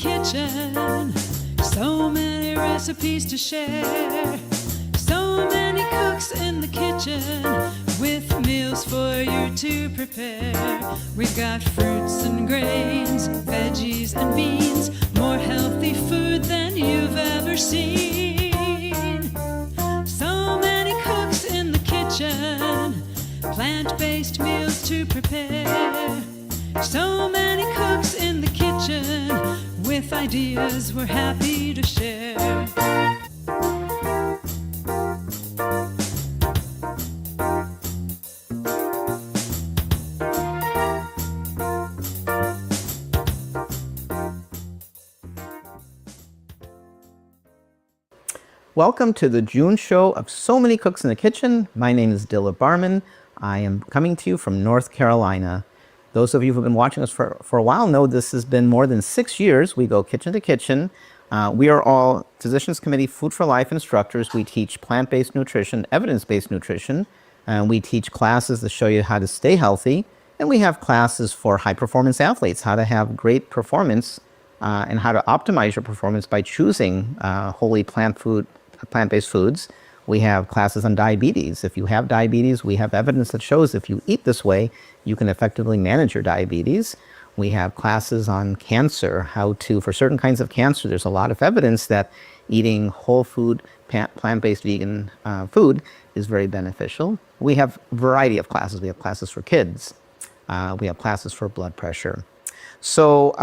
kitchen. So many recipes to share. So many cooks in the kitchen with meals for you to prepare. We've got fruits and grains, veggies and beans, more healthy food than you've ever seen. So many cooks in the kitchen, plant-based meals to prepare. So many cooks in the kitchen with ideas we're happy to share. Welcome to the June show of So Many Cooks in the Kitchen. My name is Dilla Barman. I am coming to you from North Carolina. Those of you who have been watching us for a while know this has been more than 6 years. We go kitchen to kitchen. We are all Physicians Committee Food for Life instructors. We teach plant-based nutrition, evidence-based nutrition. We teach classes that show you how to stay healthy. And we have classes for high-performance athletes, how to have great performance and how to optimize your performance by choosing wholly plant-based foods. We have classes on diabetes. If you have diabetes, we have evidence that shows if you eat this way, you can effectively manage your diabetes. We have classes on cancer, how to, for certain kinds of cancer, there's a lot of evidence that eating whole food, plant-based vegan food is very beneficial. We have a variety of classes. We have classes for kids. We have classes for blood pressure. So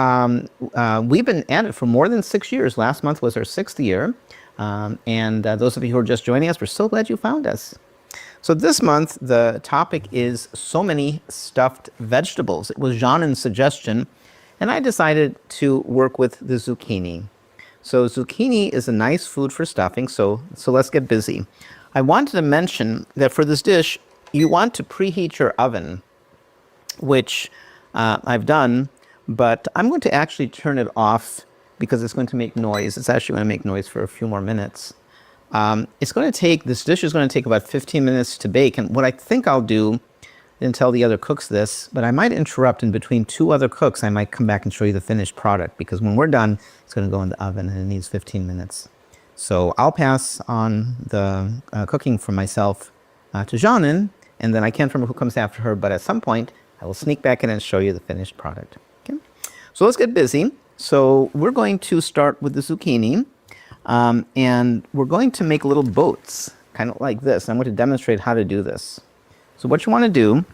we've been at it for more than 6 years. Last month was our 6th year. Those of you who are just joining us, we're so glad you found us. So this month, the topic is so many stuffed vegetables. It was Jean's suggestion, and I decided to work with the zucchini. So zucchini is a nice food for stuffing, so let's get busy. I wanted to mention that for this dish, you want to preheat your oven, which I've done, but I'm going to actually turn it off because it's going to make noise. It's actually going to make noise for a few more minutes. This dish is going to take about 15 minutes to bake. And what I think I'll do, and tell the other cooks this, but I might interrupt in between 2 other cooks. I might come back and show you the finished product because when we're done, it's going to go in the oven and it needs 15 minutes. So I'll pass on the cooking for myself to Janin, and then I can't remember who comes after her, but at some point, I will sneak back in and show you the finished product. Okay? So let's get busy. So we're going to start with the zucchini, and we're going to make little boats, kind of like this. I'm going to demonstrate how to do this. So what you want to do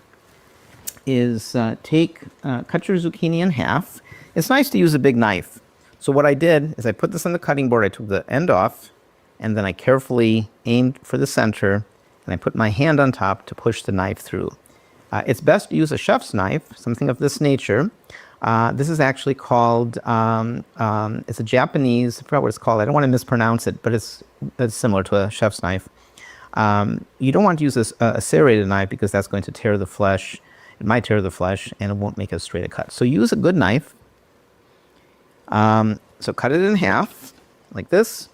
is cut your zucchini in half. It's nice to use a big knife. So what I did is I put this on the cutting board, I took the end off, and then I carefully aimed for the center, and I put my hand on top to push the knife through. It's best to use a chef's knife, something of this nature. This is actually called, it's a Japanese, I forgot what it's called. I don't want to mispronounce it, but it's similar to a chef's knife. You don't want to use a serrated knife because that's going to tear the flesh. It might tear the flesh and it won't make as straight a cut. So use a good knife. So cut it in half like this.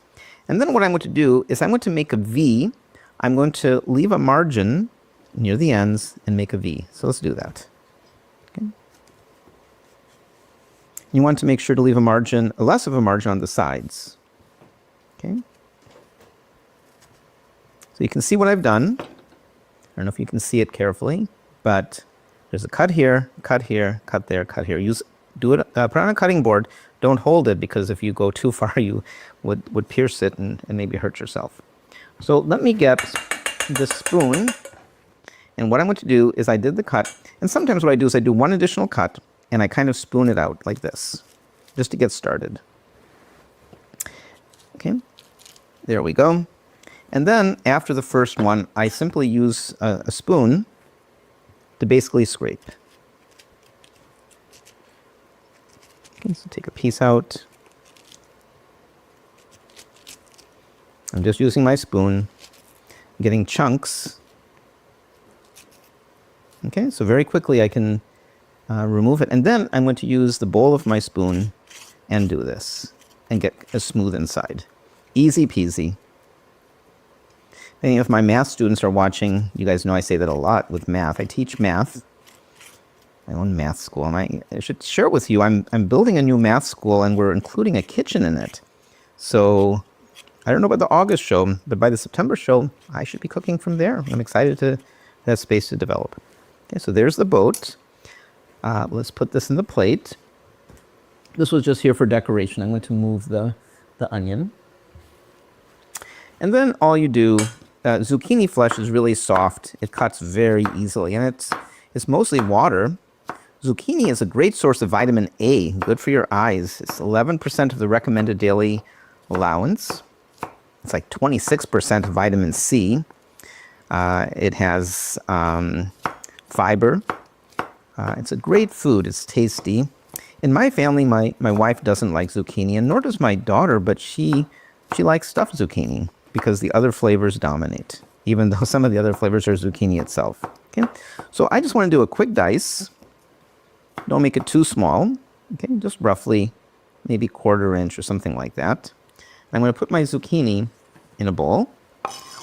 And then what I'm going to do is I'm going to make a V. I'm going to leave a margin near the ends and make a V. So let's do that. Okay. You want to make sure to leave a margin, less of a margin on the sides. Okay. So you can see what I've done. I don't know if you can see it carefully, but there's a cut here, cut here, cut there, cut here. Put it on a cutting board. Don't hold it because if you go too far, you would pierce it and maybe hurt yourself. So let me get the spoon. And what I'm going to do is I did the cut. And sometimes what I do is I do one additional cut and I kind of spoon it out like this, just to get started. Okay, there we go. And then after the first one, I simply use a spoon to basically scrape. Okay, so take a piece out. I'm just using my spoon, getting chunks. Okay, so very quickly I can remove it. And then I'm going to use the bowl of my spoon and do this and get a smooth inside. Easy peasy. Any of my math students are watching, you guys know I say that a lot with math. I teach math. my own math school. And I should share it with you. I'm building a new math school, and we're including a kitchen in it. So I don't know about the August show, but by the September show, I should be cooking from there. I'm excited to have space to develop. Okay, so there's the boat. Let's put this in the plate. This was just here for decoration. I'm going to move the onion. And then all you do, zucchini flesh is really soft. It cuts very easily, and it's mostly water. Zucchini is a great source of vitamin A, good for your eyes. It's 11% of the recommended daily allowance. It's like 26% of vitamin C. It has fiber. It's a great food. It's tasty. In my family, my wife doesn't like zucchini, and nor does my daughter, but she likes stuffed zucchini because the other flavors dominate, even though some of the other flavors are zucchini itself. Okay, so I just want to do a quick dice. Don't make it too small. Okay, just roughly maybe 1/4 inch or something like that. I'm going to put my zucchini in a bowl.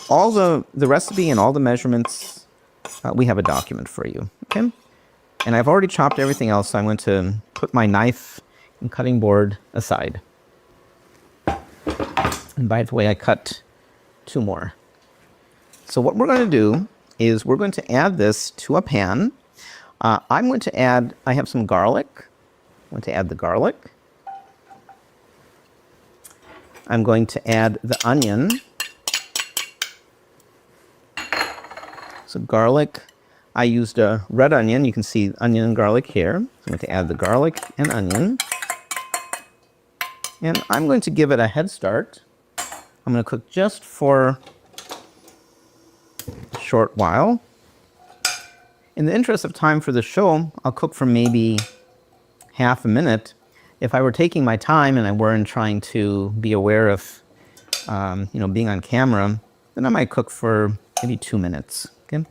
All the recipe and all the measurements, we have a document for you. Okay, and I've already chopped everything else, so I'm going to put my knife and cutting board aside. And by the way, I cut 2 more. So what we're going to do is we're going to add this to a pan. I'm going to add, I have some garlic. I'm going to add the garlic. I'm going to add the onion. So garlic, I used a red onion. You can see onion and garlic here. So I'm going to add the garlic and onion. And I'm going to give it a head start. I'm going to cook just for a short while. In the interest of time for the show, I'll cook for maybe half a minute. If I were taking my time and I weren't trying to be aware of, being on camera, then I might cook for maybe 2 minutes. Okay,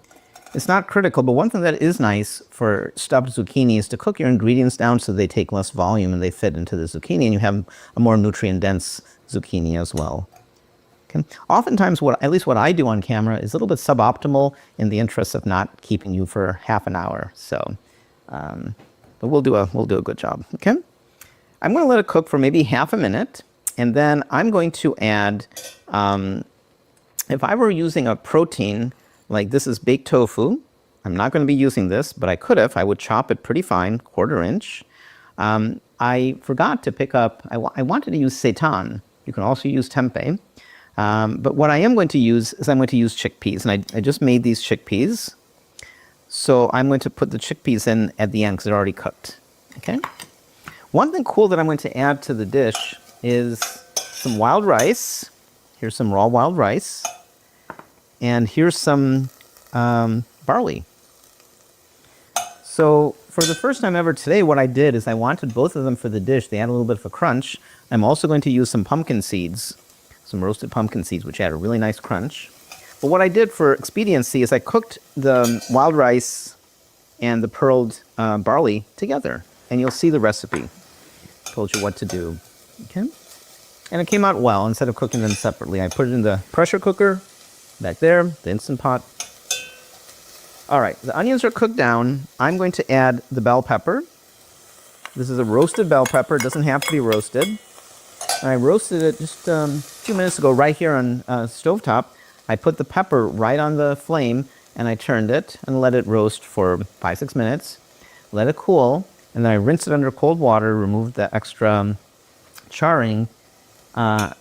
it's not critical, but one thing that is nice for stuffed zucchini is to cook your ingredients down so they take less volume and they fit into the zucchini, and you have a more nutrient-dense zucchini as well. Okay. Oftentimes, at least what I do on camera is a little bit suboptimal in the interest of not keeping you for half an hour. So, but we'll do a good job. Okay. I'm going to let it cook for maybe half a minute, and then I'm going to add. If I were using a protein like this is baked tofu, I'm not going to be using this, but I could have. I would chop it pretty fine, 1/4 inch. I forgot to pick up. I wanted to use seitan. You can also use tempeh. But what I am going to use is I'm going to use chickpeas. And I just made these chickpeas. So I'm going to put the chickpeas in at the end because they're already cooked. Okay. One thing cool that I'm going to add to the dish is some wild rice. Here's some raw wild rice. And here's some barley. So for the first time ever today, what I did is I wanted both of them for the dish. They add a little bit of a crunch. I'm also going to use some pumpkin seeds. Some roasted pumpkin seeds, which add a really nice crunch. But what I did for expediency is I cooked the wild rice and the pearled barley together. And you'll see the recipe. Told you what to do. Okay? And it came out well. Instead of cooking them separately, I put it in the pressure cooker back there, the Instant Pot. All right, the onions are cooked down. I'm going to add the bell pepper. This is a roasted bell pepper. It doesn't have to be roasted. I roasted it just a few minutes ago right here on stovetop. I put the pepper right on the flame and I turned it and let it roast for 5-6 minutes. Let it cool, and then I rinsed it under cold water, removed the extra charring,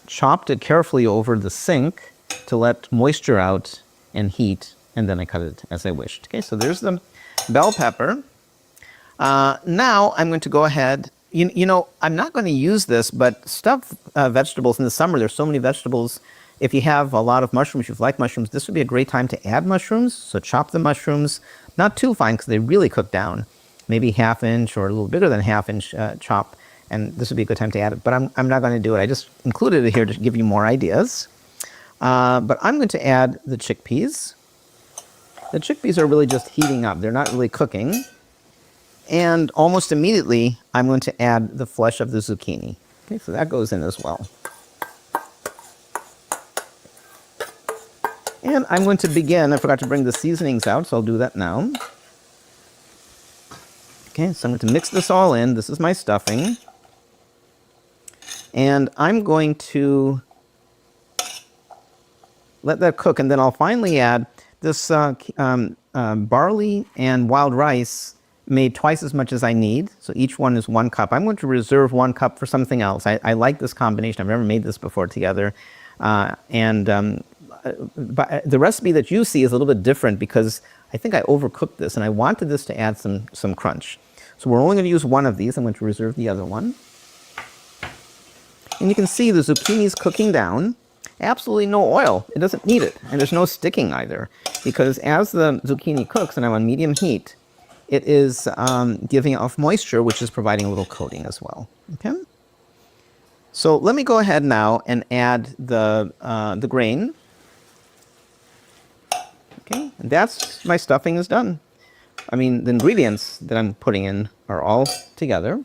chopped it carefully over the sink to let moisture out and heat, and then I cut it as I wished. Okay, so there's the bell pepper. Now I'm going to go ahead. You know, I'm not going to use this, but stuffed vegetables in the summer, there's so many vegetables. If you have a lot of mushrooms, if you like mushrooms, this would be a great time to add mushrooms. So chop the mushrooms, not too fine because they really cook down. Maybe 1/2 inch or a little bigger than 1/2 inch chop. And this would be a good time to add it. But I'm not going to do it. I just included it here to give you more ideas. But I'm going to add the chickpeas. The chickpeas are really just heating up. They're not really cooking. And almost immediately, I'm going to add the flesh of the zucchini. Okay, so that goes in as well. And I'm going to begin. I forgot to bring the seasonings out, so I'll do that now. Okay, so I'm going to mix this all in. This is my stuffing. And I'm going to let that cook, and then I'll finally add this barley and wild rice made twice as much as I need. So each one is 1 cup. I'm going to reserve 1 cup for something else. I like this combination. I've never made this before together. But the recipe that you see is a little bit different because I think I overcooked this, and I wanted this to add some crunch. So we're only going to use 1 of these. I'm going to reserve the other one. And you can see the zucchini is cooking down. Absolutely no oil. It doesn't need it. And there's no sticking either. Because as the zucchini cooks, and I'm on medium heat, it is giving off moisture, which is providing a little coating as well. Okay? So let me go ahead now and add the grain. Okay? And that's, my stuffing is done. I mean, the ingredients that I'm putting in are all together.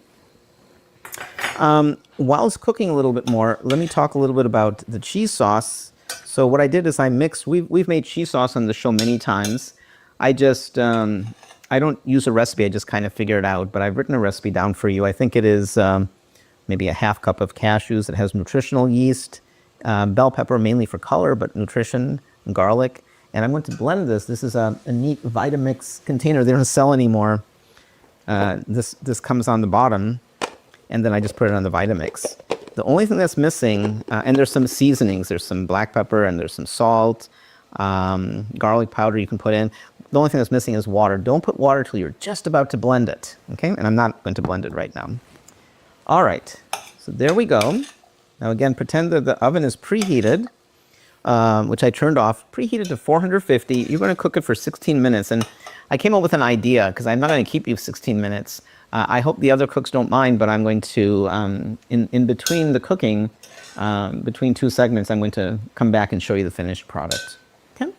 While it's cooking a little bit more, let me talk a little bit about the cheese sauce. So what I did is I mixed, we've made cheese sauce on the show many times. I just, I don't use a recipe, I just kind of figure it out, but I've written a recipe down for you. I think it is maybe a 1/2 cup of cashews. It has nutritional yeast, bell pepper mainly for color, but nutrition, and garlic. And I'm going to blend this. This is a neat Vitamix container. They don't sell anymore. This comes on the bottom. And then I just put it on the Vitamix. The only thing that's missing, and there's some seasonings. There's some black pepper and there's some salt, garlic powder you can put in. The only thing that's missing is water. Don't put water till you're just about to blend it, okay? And I'm not going to blend it right now. All right, so there we go. Now again, pretend that the oven is preheated, which I turned off, preheated to 450. You're going to cook it for 16 minutes. And I came up with an idea, because I'm not going to keep you 16 minutes. I hope the other cooks don't mind, but I'm going to, in between the cooking, between 2 segments, I'm going to come back and show you the finished product. Okay?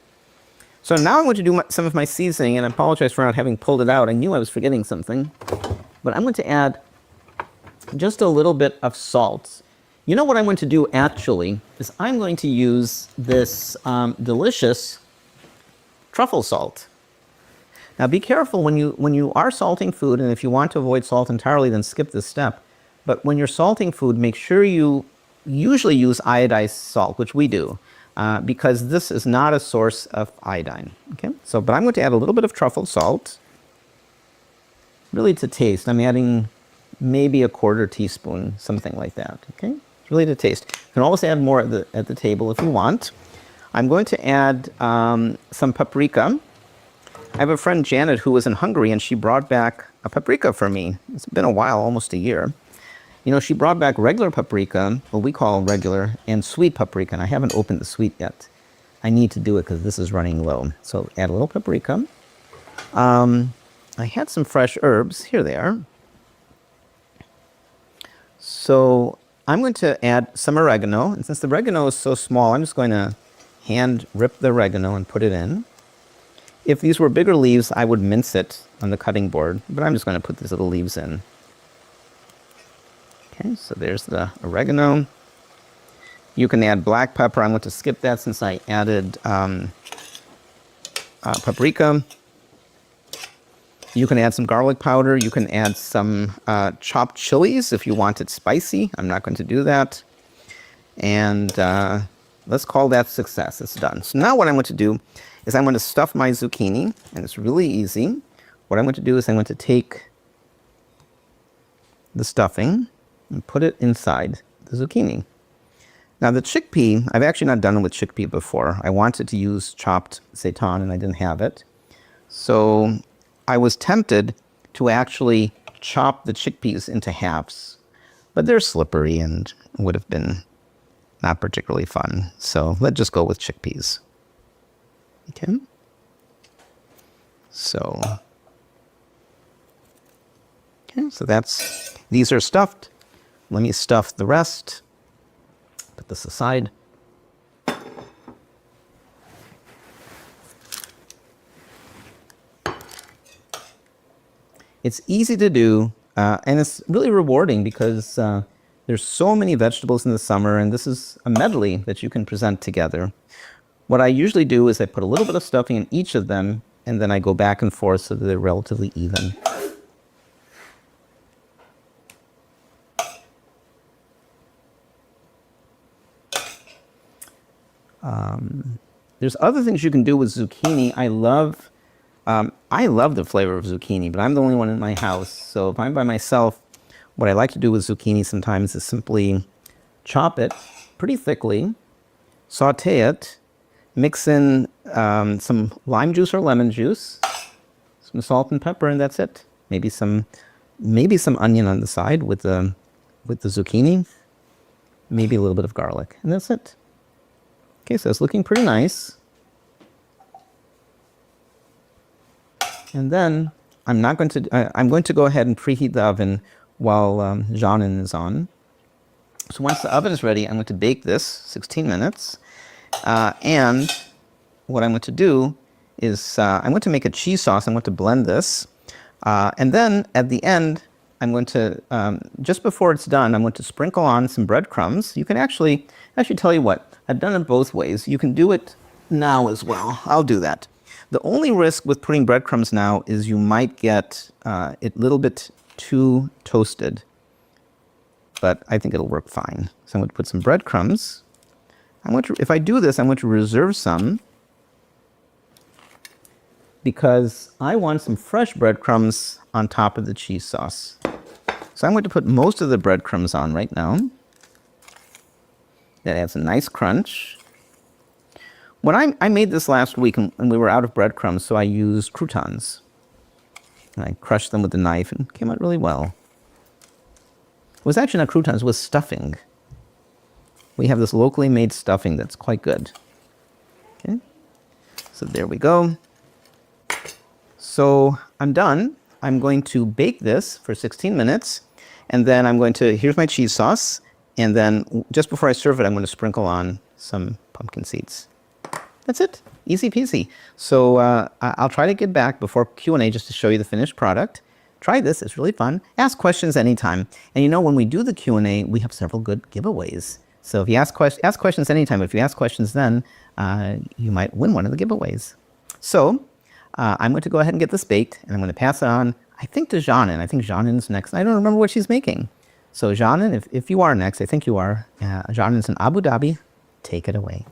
So now I'm going to do some of my seasoning, and I apologize for not having pulled it out. I knew I was forgetting something. But I'm going to add just a little bit of salt. You know what I'm going to do, actually, is I'm going to use this delicious truffle salt. Now be careful when you are salting food, and if you want to avoid salt entirely, then skip this step. But when you're salting food, make sure you usually use iodized salt, which we do, because this is not a source of iodine. Okay, but I'm going to add a little bit of truffle salt, really to taste. I'm adding maybe a 1/4 teaspoon, something like that. Okay, it's really to taste. You can always add more at the table if you want. I'm going to add some paprika. I have a friend, Janet, who was in Hungary, and she brought back a paprika for me. It's been a while, almost a year. You know, she brought back regular paprika, what we call regular, and sweet paprika, and I haven't opened the sweet yet. I need to do it because this is running low. So add a little paprika. I had some fresh herbs. Here they are. So I'm going to add some oregano, and since the oregano is so small, I'm just going to hand rip the oregano and put it in. If these were bigger leaves, I would mince it on the cutting board, but I'm just going to put these little leaves in. Okay, so there's the oregano. You can add black pepper. I'm going to skip that since I added paprika. You can add some garlic powder. You can add some chopped chilies if you want it spicy. I'm not going to do that. And let's call that success. It's done. So now what I'm going to do is I'm going to stuff my zucchini, and it's really easy. What I'm going to do is I'm going to take the stuffing and put it inside the zucchini. Now the chickpea, I've actually not done it with chickpea before. I wanted to use chopped seitan, and I didn't have it. So I was tempted to actually chop the chickpeas into halves, but they're slippery and would have been not particularly fun. So let's just go with chickpeas. Okay. So these are stuffed. Let me stuff the rest. Put this aside. It's easy to do, and it's really rewarding because there's so many vegetables in the summer, and this is a medley that you can present together. What I usually do is I put a little bit of stuffing in each of them, and then I go back and forth so that they're relatively even. There's other things you can do with zucchini. I love the flavor of zucchini, but I'm the only one in my house. So if I'm by myself, what I like to do with zucchini sometimes is simply chop it pretty thickly, saute it, mix in some lime juice or lemon juice, some salt and pepper, and that's it. Maybe some onion on the side with the zucchini, maybe a little bit of garlic, and that's it. Okay, so it's looking pretty nice. And then I'm going to go ahead and preheat the oven while Janin is on. So once the oven is ready, I'm going to bake this 16 minutes. And what I'm going to do is I'm going to make a cheese sauce. I'm going to blend this. And then at the end, I'm going to, just before it's done, I'm going to sprinkle on some breadcrumbs. You can actually tell you what, I've done it both ways. You can do it now as well. I'll do that. The only risk with putting breadcrumbs now is you might get it a little bit too toasted, but I think it'll work fine. So I'm going to put some breadcrumbs. If I do this, I'm going to reserve some because I want some fresh breadcrumbs on top of the cheese sauce. So I'm going to put most of the breadcrumbs on right now. That adds a nice crunch. When I made this last week and we were out of breadcrumbs, so I used croutons. And I crushed them with a knife and it came out really well. It was actually not croutons, it was stuffing. We have this locally made stuffing that's quite good. Okay, so there we go. So I'm done. I'm going to bake this for 16 minutes. And then here's my cheese sauce. And then just before I serve it, I'm going to sprinkle on some pumpkin seeds. That's it. Easy peasy. So I'll try to get back before Q&A just to show you the finished product. Try this. It's really fun. Ask questions anytime. And when we do the Q&A, we have several good giveaways. So if you ask questions anytime, if you ask questions then, you might win one of the giveaways. So I'm going to go ahead and get this baked, and I'm going to pass it on, I think, to Janin. I think Janin's next. I don't remember what she's making. So Janin, if you are next, I think you are. Janin's in Abu Dhabi. Take it away.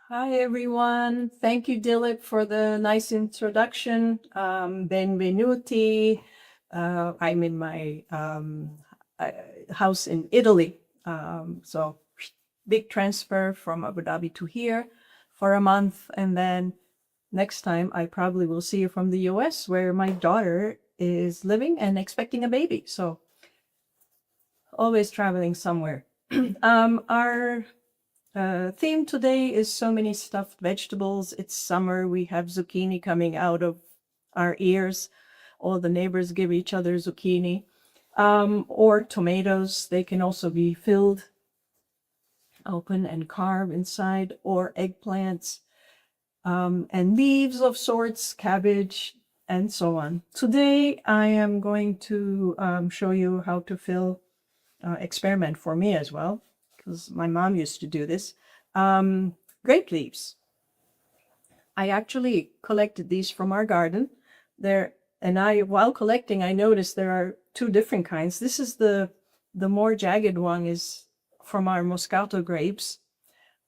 Hi, everyone. Thank you, Dilip, for the nice introduction. Benvenuti. I'm in my house in Italy. So big transfer from Abu Dhabi to here for a month. And then next time I probably will see you from the US, where my daughter is living and expecting a baby. So always traveling somewhere. Our theme today is so many stuffed vegetables. It's summer. We have zucchini coming out of our ears. All the neighbors give each other zucchini. Or tomatoes. They can also be filled open and carved inside, or eggplants, and leaves of sorts, cabbage, and so on. Today, I am going to show you how to fill, experiment for me as well, because my mom used to do this, grape leaves. I actually collected these from our garden. While collecting, I noticed there are two different kinds. This is the more jagged one is from our Moscato grapes.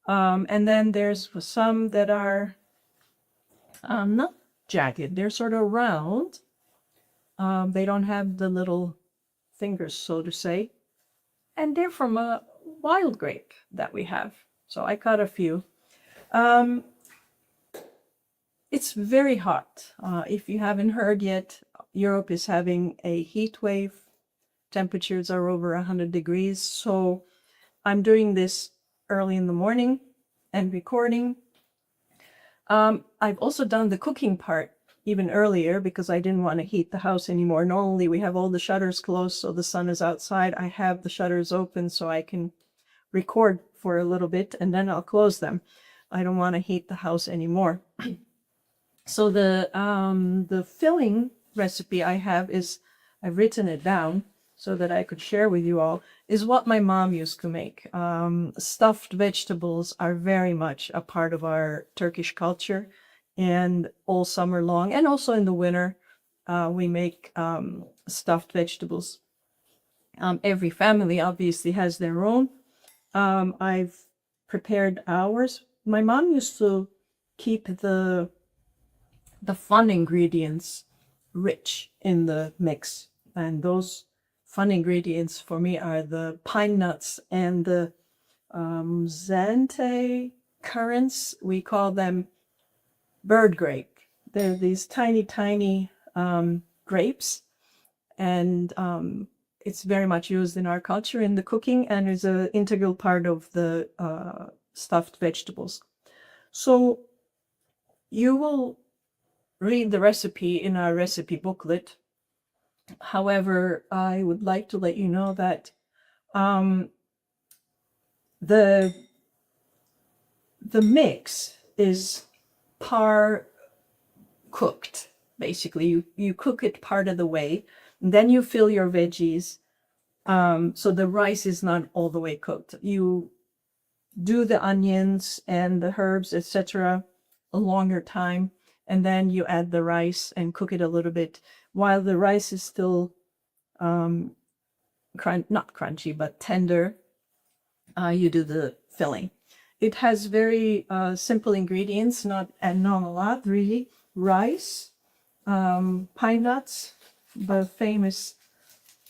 And then there's some that are not jagged. They're sort of round. They don't have the little fingers, so to say. And they're from a wild grape that we have. So I cut a few. It's very hot. If you haven't heard yet, Europe is having a heat wave. Temperatures are over 100 degrees. So I'm doing this early in the morning and recording. I've also done the cooking part even earlier because I didn't want to heat the house anymore. Normally we have all the shutters closed so the sun is outside. I have the shutters open so I can record for a little bit and then I'll close them. I don't want to heat the house anymore. So the filling recipe I have I've written it down so that I could share with you all, is what my mom used to make. Stuffed vegetables are very much a part of our Turkish culture, and all summer long, and also in the winter, we make stuffed vegetables. Every family obviously has their own. I've prepared ours. My mom used to keep the fun ingredients rich in the mix. And those fun ingredients for me are the pine nuts and the Zante currants. We call them bird grape. They're these tiny, tiny grapes. And it's very much used in our culture in the cooking and is an integral part of the stuffed vegetables. So you will read the recipe in our recipe booklet. However, I would like to let you know that the mix is par cooked. Basically, you cook it part of the way, and then you fill your veggies. So the rice is not all the way cooked. You do the onions and the herbs, etc., a longer time, and then you add the rice and cook it a little bit while the rice is still not crunchy but tender. You do the filling. It has very simple ingredients, not a lot really. Rice, pine nuts, the famous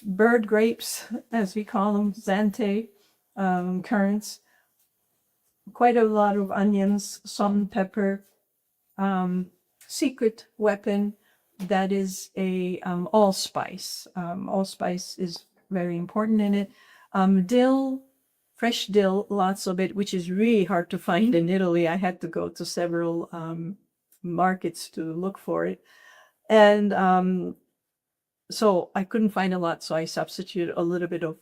bird grapes, as we call them, Zante currants, quite a lot of onions, salt and pepper, secret weapon that is a allspice. Allspice is very important in it. Dill, fresh dill, lots of it, which is really hard to find in Italy. I had to go to several markets to look for it. And so I couldn't find a lot, so I substituted a little bit of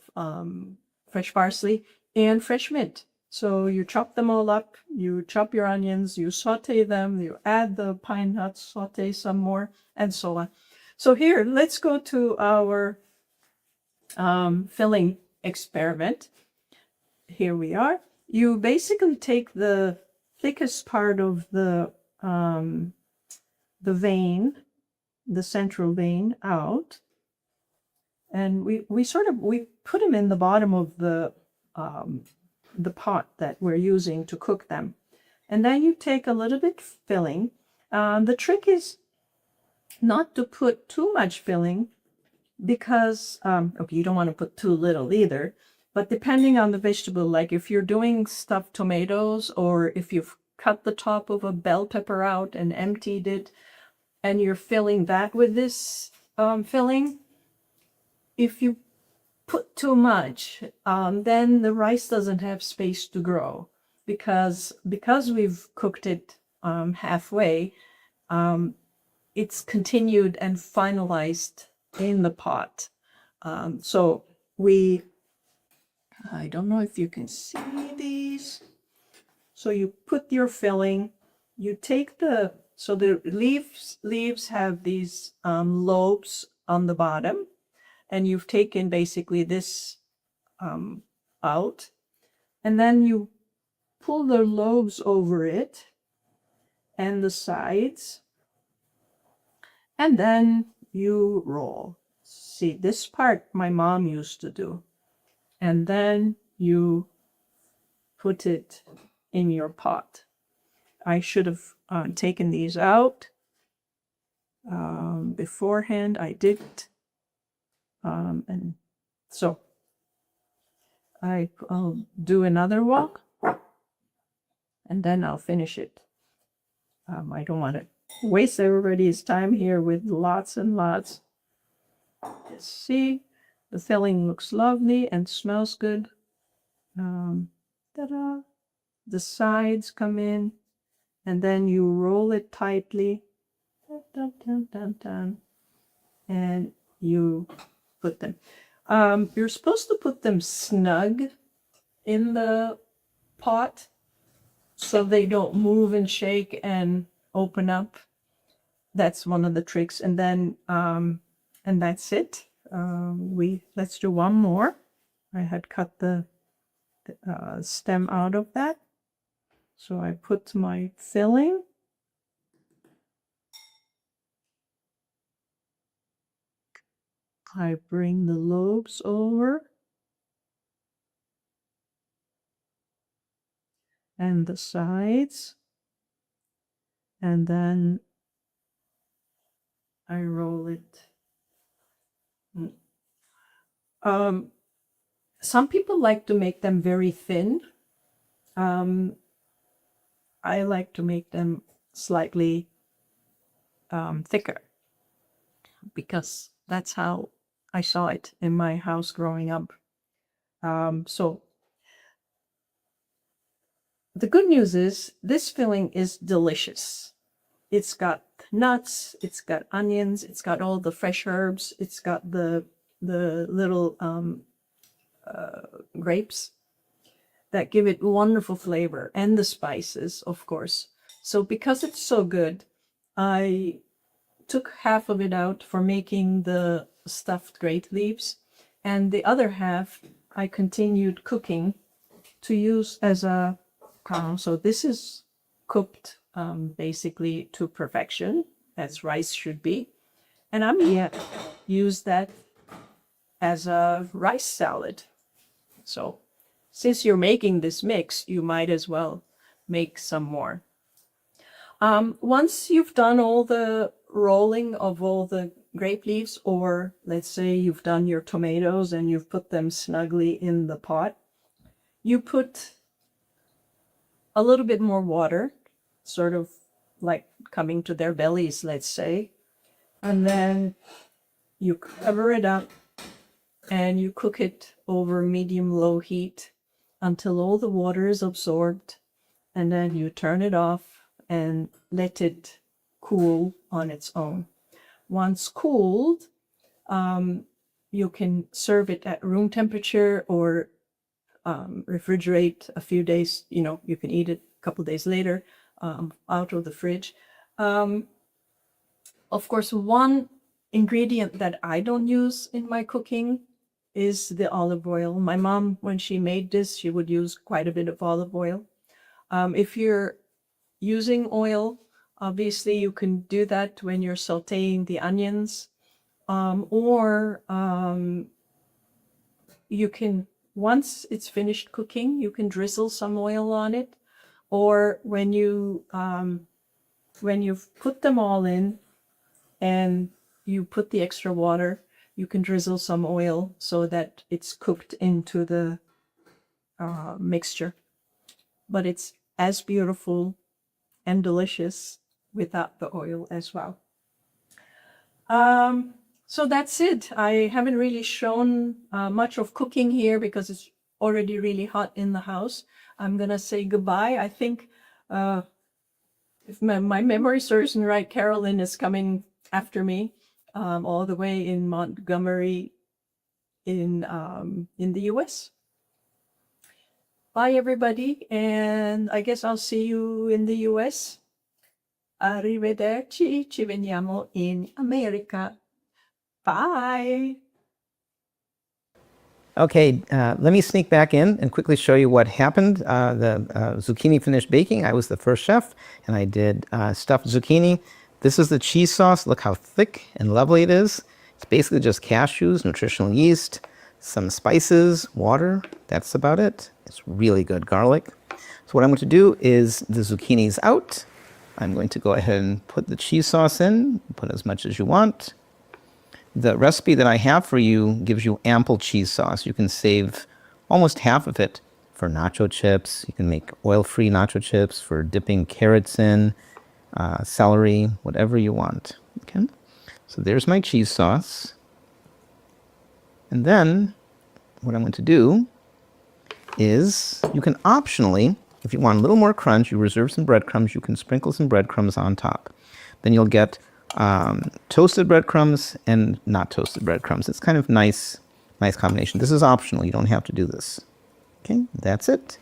fresh parsley and fresh mint. So you chop them all up, you chop your onions, you saute them, you add the pine nuts, saute some more, and so on. So here, let's go to our filling experiment. Here we are. You basically take the thickest part of the vein, the central vein, out, and we put them in the bottom of the pot that we're using to cook them. And then you take a little bit filling. The trick is not to put too much filling because, okay, you don't want to put too little either, but depending on the vegetable, like if you're doing stuffed tomatoes or if you've cut the top of a bell pepper out and emptied it and you're filling that with this filling, if you put too much, then the rice doesn't have space to grow because we've cooked it halfway. It's continued and finalized in the pot. So I don't know if you can see these. So you put your filling. You take the leaves have these lobes on the bottom. And you've taken basically this out, and then you pull the lobes over it and the sides, and then you roll. See, this part my mom used to do. And then you put it in your pot. I should have taken these out beforehand. I didn't. And so I'll do another walk and then I'll finish it. I don't want to waste everybody's time here with lots and lots. Let's see, the filling looks lovely and smells good. Ta-da! The sides come in and then you roll it tightly. Dun, dun, dun, dun, and you put them. You're supposed to put them snug in the pot so they don't move and shake and open up. That's one of the tricks. And then and that's it. Let's do one more. I had cut the stem out of that, so I put my filling. I bring the lobes over. and the sides. And then I roll it. Some people like to make them very thin. I like to make them slightly thicker because that's how I saw it in my house growing up. So the good news is this filling is delicious. It's got nuts, it's got onions, it's got all the fresh herbs, it's got the little grapes that give it wonderful flavor, and the spices, of course. So because it's so good, I took half of it out for making the stuffed grape leaves, and the other half I continued cooking to use as a crown. So this is cooked basically to perfection, as rice should be. And I'm going to use that as a rice salad. So since you're making this mix, you might as well make some more. Once you've done all the rolling of all the grape leaves, or let's say you've done your tomatoes and you've put them snugly in the pot, you put a little bit more water, sort of like coming to their bellies, let's say, and then you cover it up and you cook it over medium-low heat until all the water is absorbed, and then you turn it off and let it cool on its own. Once cooled, you can serve it at room temperature or refrigerate a few days. You can eat it a couple days later out of the fridge. Of course, one ingredient that I don't use in my cooking is the olive oil. My mom, when she made this, she would use quite a bit of olive oil. If you're using oil, obviously you can do that when you're sauteing the onions, or you can, once it's finished cooking, you can drizzle some oil on it, or when you've put them all in and you put the extra water, you can drizzle some oil so that it's cooked into the mixture. But it's as beautiful and delicious without the oil as well. So that's it. I haven't really shown much of cooking here because it's already really hot in the house. I'm gonna say goodbye. I think if my memory serves me right, Carolyn is coming after me all the way in Montgomery in the US. Bye, everybody, and I guess I'll see you in the US. Arrivederci, ci vediamo in America. Bye. Okay, let me sneak back in and quickly show you what happened. The zucchini finished baking. I was the first chef, and I did stuffed zucchini. This is the cheese sauce. Look how thick and lovely it is. It's basically just cashews, nutritional yeast, some spices, water. That's about it. It's really good garlic. So what I'm going to do is the zucchini's out. I'm going to go ahead and put the cheese sauce in, put as much as you want. The recipe that I have for you gives you ample cheese sauce. You can save almost half of it for nacho chips. You can make oil-free nacho chips for dipping carrots in, celery, whatever you want. Okay, so there's my cheese sauce. And then what I'm going to do is you can optionally, if you want a little more crunch, you reserve some breadcrumbs. You can sprinkle some breadcrumbs on top. Then you'll get toasted breadcrumbs and not toasted breadcrumbs. It's kind of nice combination. This is optional. You don't have to do this. Okay, that's it.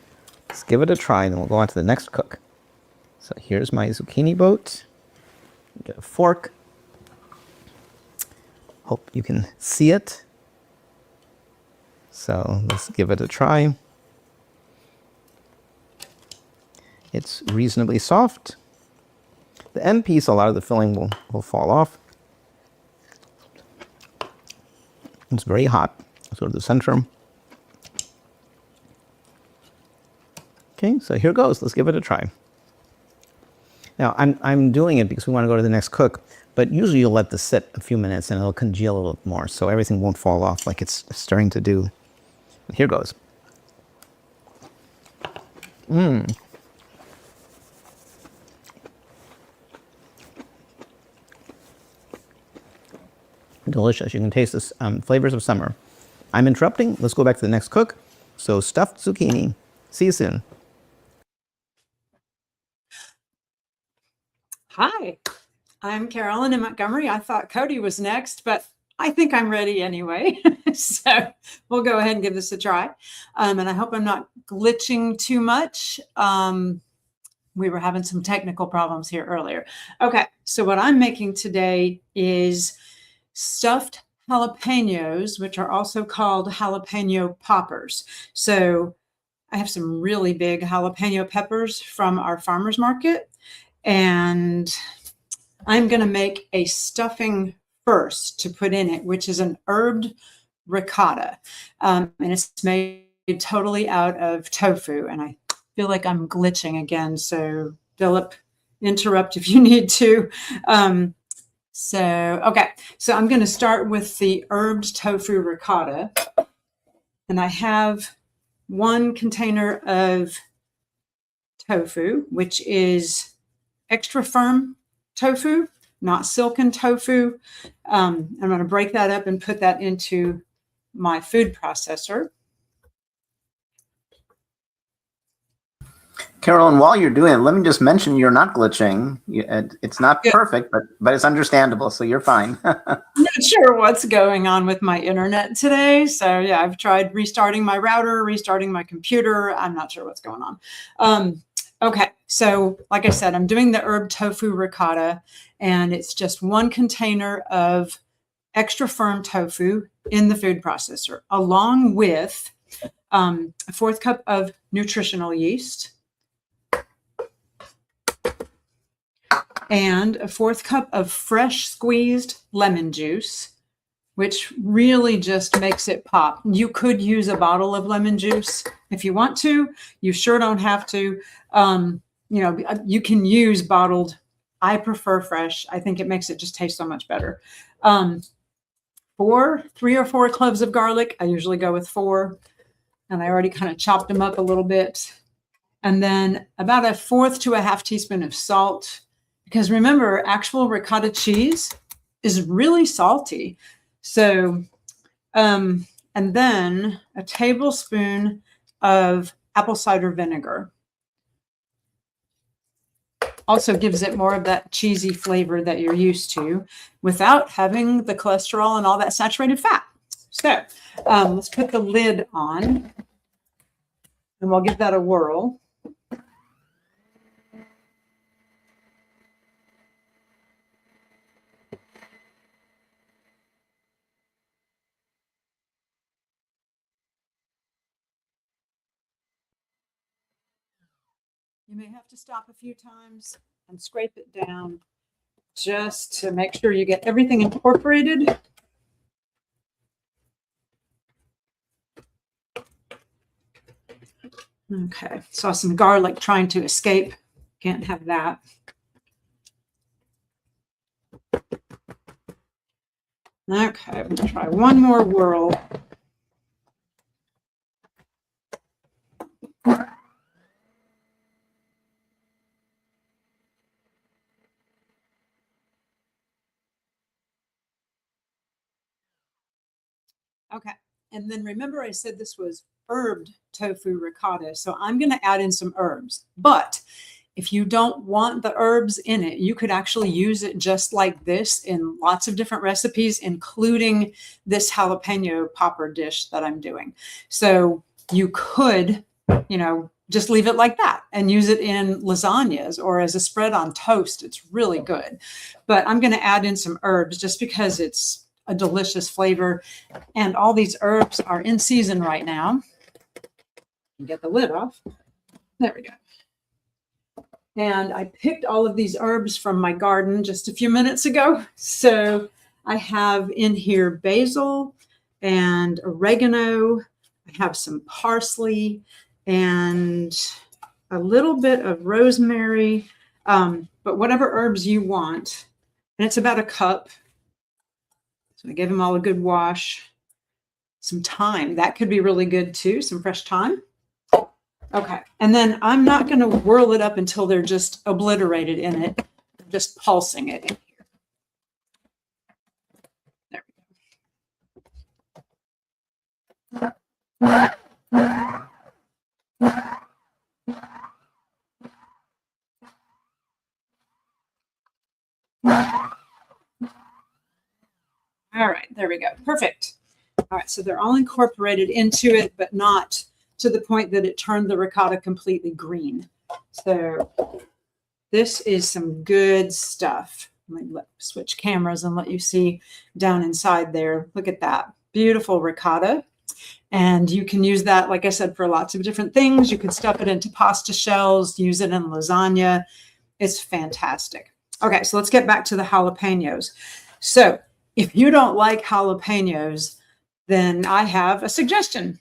Let's give it a try, and then we'll go on to the next cook. So here's my zucchini boat. Get a fork. Hope you can see it. So let's give it a try. It's reasonably soft. The end piece, a lot of the filling will fall off. It's very hot. So the center. Okay, so here goes. Let's give it a try. Now, I'm doing it because we want to go to the next cook, but usually you'll let this sit a few minutes and it'll congeal a little more, so everything won't fall off like it's starting to do. Here goes. Delicious. You can taste the flavors of summer. I'm interrupting. Let's go back to the next cook. So stuffed zucchini. See you soon. Hi, I'm Carolyn in Montgomery. I thought Cody was next, but I think I'm ready anyway. So we'll go ahead and give this a try. And I hope I'm not glitching too much. We were having some technical problems here earlier. Okay, so what I'm making today is stuffed jalapenos, which are also called jalapeno poppers. So I have some really big jalapeno peppers from our farmer's market. And I'm going to make a stuffing first to put in it, which is an herbed ricotta. And it's made totally out of tofu. And I feel like I'm glitching again. So Philip, interrupt if you need to. Okay. So I'm going to start with the herbed tofu ricotta. And I have 1 container of tofu, which is extra firm tofu, not silken tofu. I'm going to break that up and put that into my food processor. Carolyn, while you're doing it, let me just mention you're not glitching. It's not perfect, but it's understandable, so you're fine. I'm not sure what's going on with my internet today. So yeah, I've tried restarting my router, restarting my computer. I'm not sure what's going on. Okay, so like I said, I'm doing the herb tofu ricotta, and it's just 1 container of extra firm tofu in the food processor, along with a 1/4 cup of nutritional yeast and a 1/4 cup of fresh squeezed lemon juice, which really just makes it pop. You could use a bottle of lemon juice if you want to. You sure don't have to. You can use bottled. I prefer fresh. I think it makes it just taste so much better. 3 or 4 cloves of garlic. I usually go with 4, and I already kind of chopped them up a little bit. And then about 1/4 to 1/2 teaspoon of salt, because remember, actual ricotta cheese is really salty. So, and then a tablespoon of apple cider vinegar. Also gives it more of that cheesy flavor that you're used to without having the cholesterol and all that saturated fat. So let's put the lid on and we'll give that a whirl. You may have to stop a few times and scrape it down just to make sure you get everything incorporated. Okay, saw some garlic trying to escape. Can't have that. Okay, we'll try one more whirl. Okay, and then remember I said this was herbed tofu ricotta, so I'm going to add in some herbs. But if you don't want the herbs in it, you could actually use it just like this in lots of different recipes, including this jalapeno popper dish that I'm doing. So you could, just leave it like that and use it in lasagnas or as a spread on toast. It's really good. But I'm going to add in some herbs just because it's a delicious flavor. And all these herbs are in season right now. Get the lid off. There we go. And I picked all of these herbs from my garden just a few minutes ago. So I have in here basil and oregano. I have some parsley and a little bit of rosemary, but whatever herbs you want. And it's about a cup. So I gave them all a good wash. Some thyme. That could be really good too. Some fresh thyme. Okay. And then I'm not going to whirl it up until they're just obliterated in it. I'm just pulsing it in here. There we go. All right, there we go. Perfect. All right, so they're all incorporated into it, but not to the point that it turned the ricotta completely green. So this is some good stuff. Let me switch cameras and let you see down inside there. Look at that. Beautiful ricotta. And you can use that, like I said, for lots of different things. You can stuff it into pasta shells, use it in lasagna. It's fantastic. Okay, so let's get back to the jalapenos. So if you don't like jalapenos, then I have a suggestion.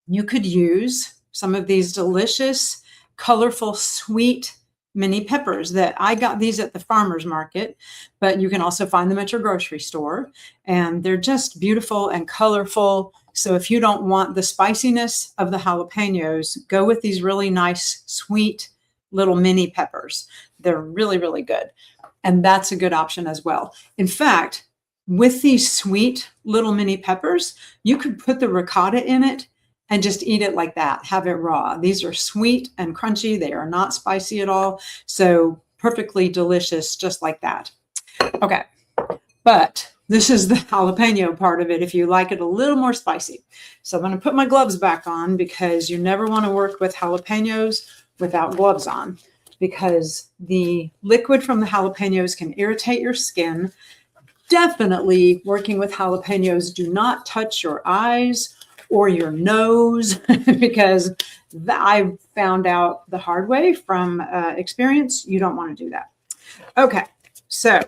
You could use some of these delicious, colorful, sweet mini peppers that I got these at the farmer's market, but you can also find them at your grocery store. And they're just beautiful and colorful. So if you don't want the spiciness of the jalapenos, go with these really nice, sweet little mini peppers. They're really, really good. And that's a good option as well. In fact, with these sweet little mini peppers, you could put the ricotta in it and just eat it like that, have it raw. These are sweet and crunchy. They are not spicy at all. So perfectly delicious, just like that. Okay, but this is the jalapeno part of it if you like it a little more spicy. So I'm gonna put my gloves back on because you never wanna work with jalapenos without gloves on, because the liquid from the jalapenos can irritate your skin. Definitely working with jalapenos, do not touch your eyes or your nose because I found out the hard way from experience. You don't want to do that. Okay, so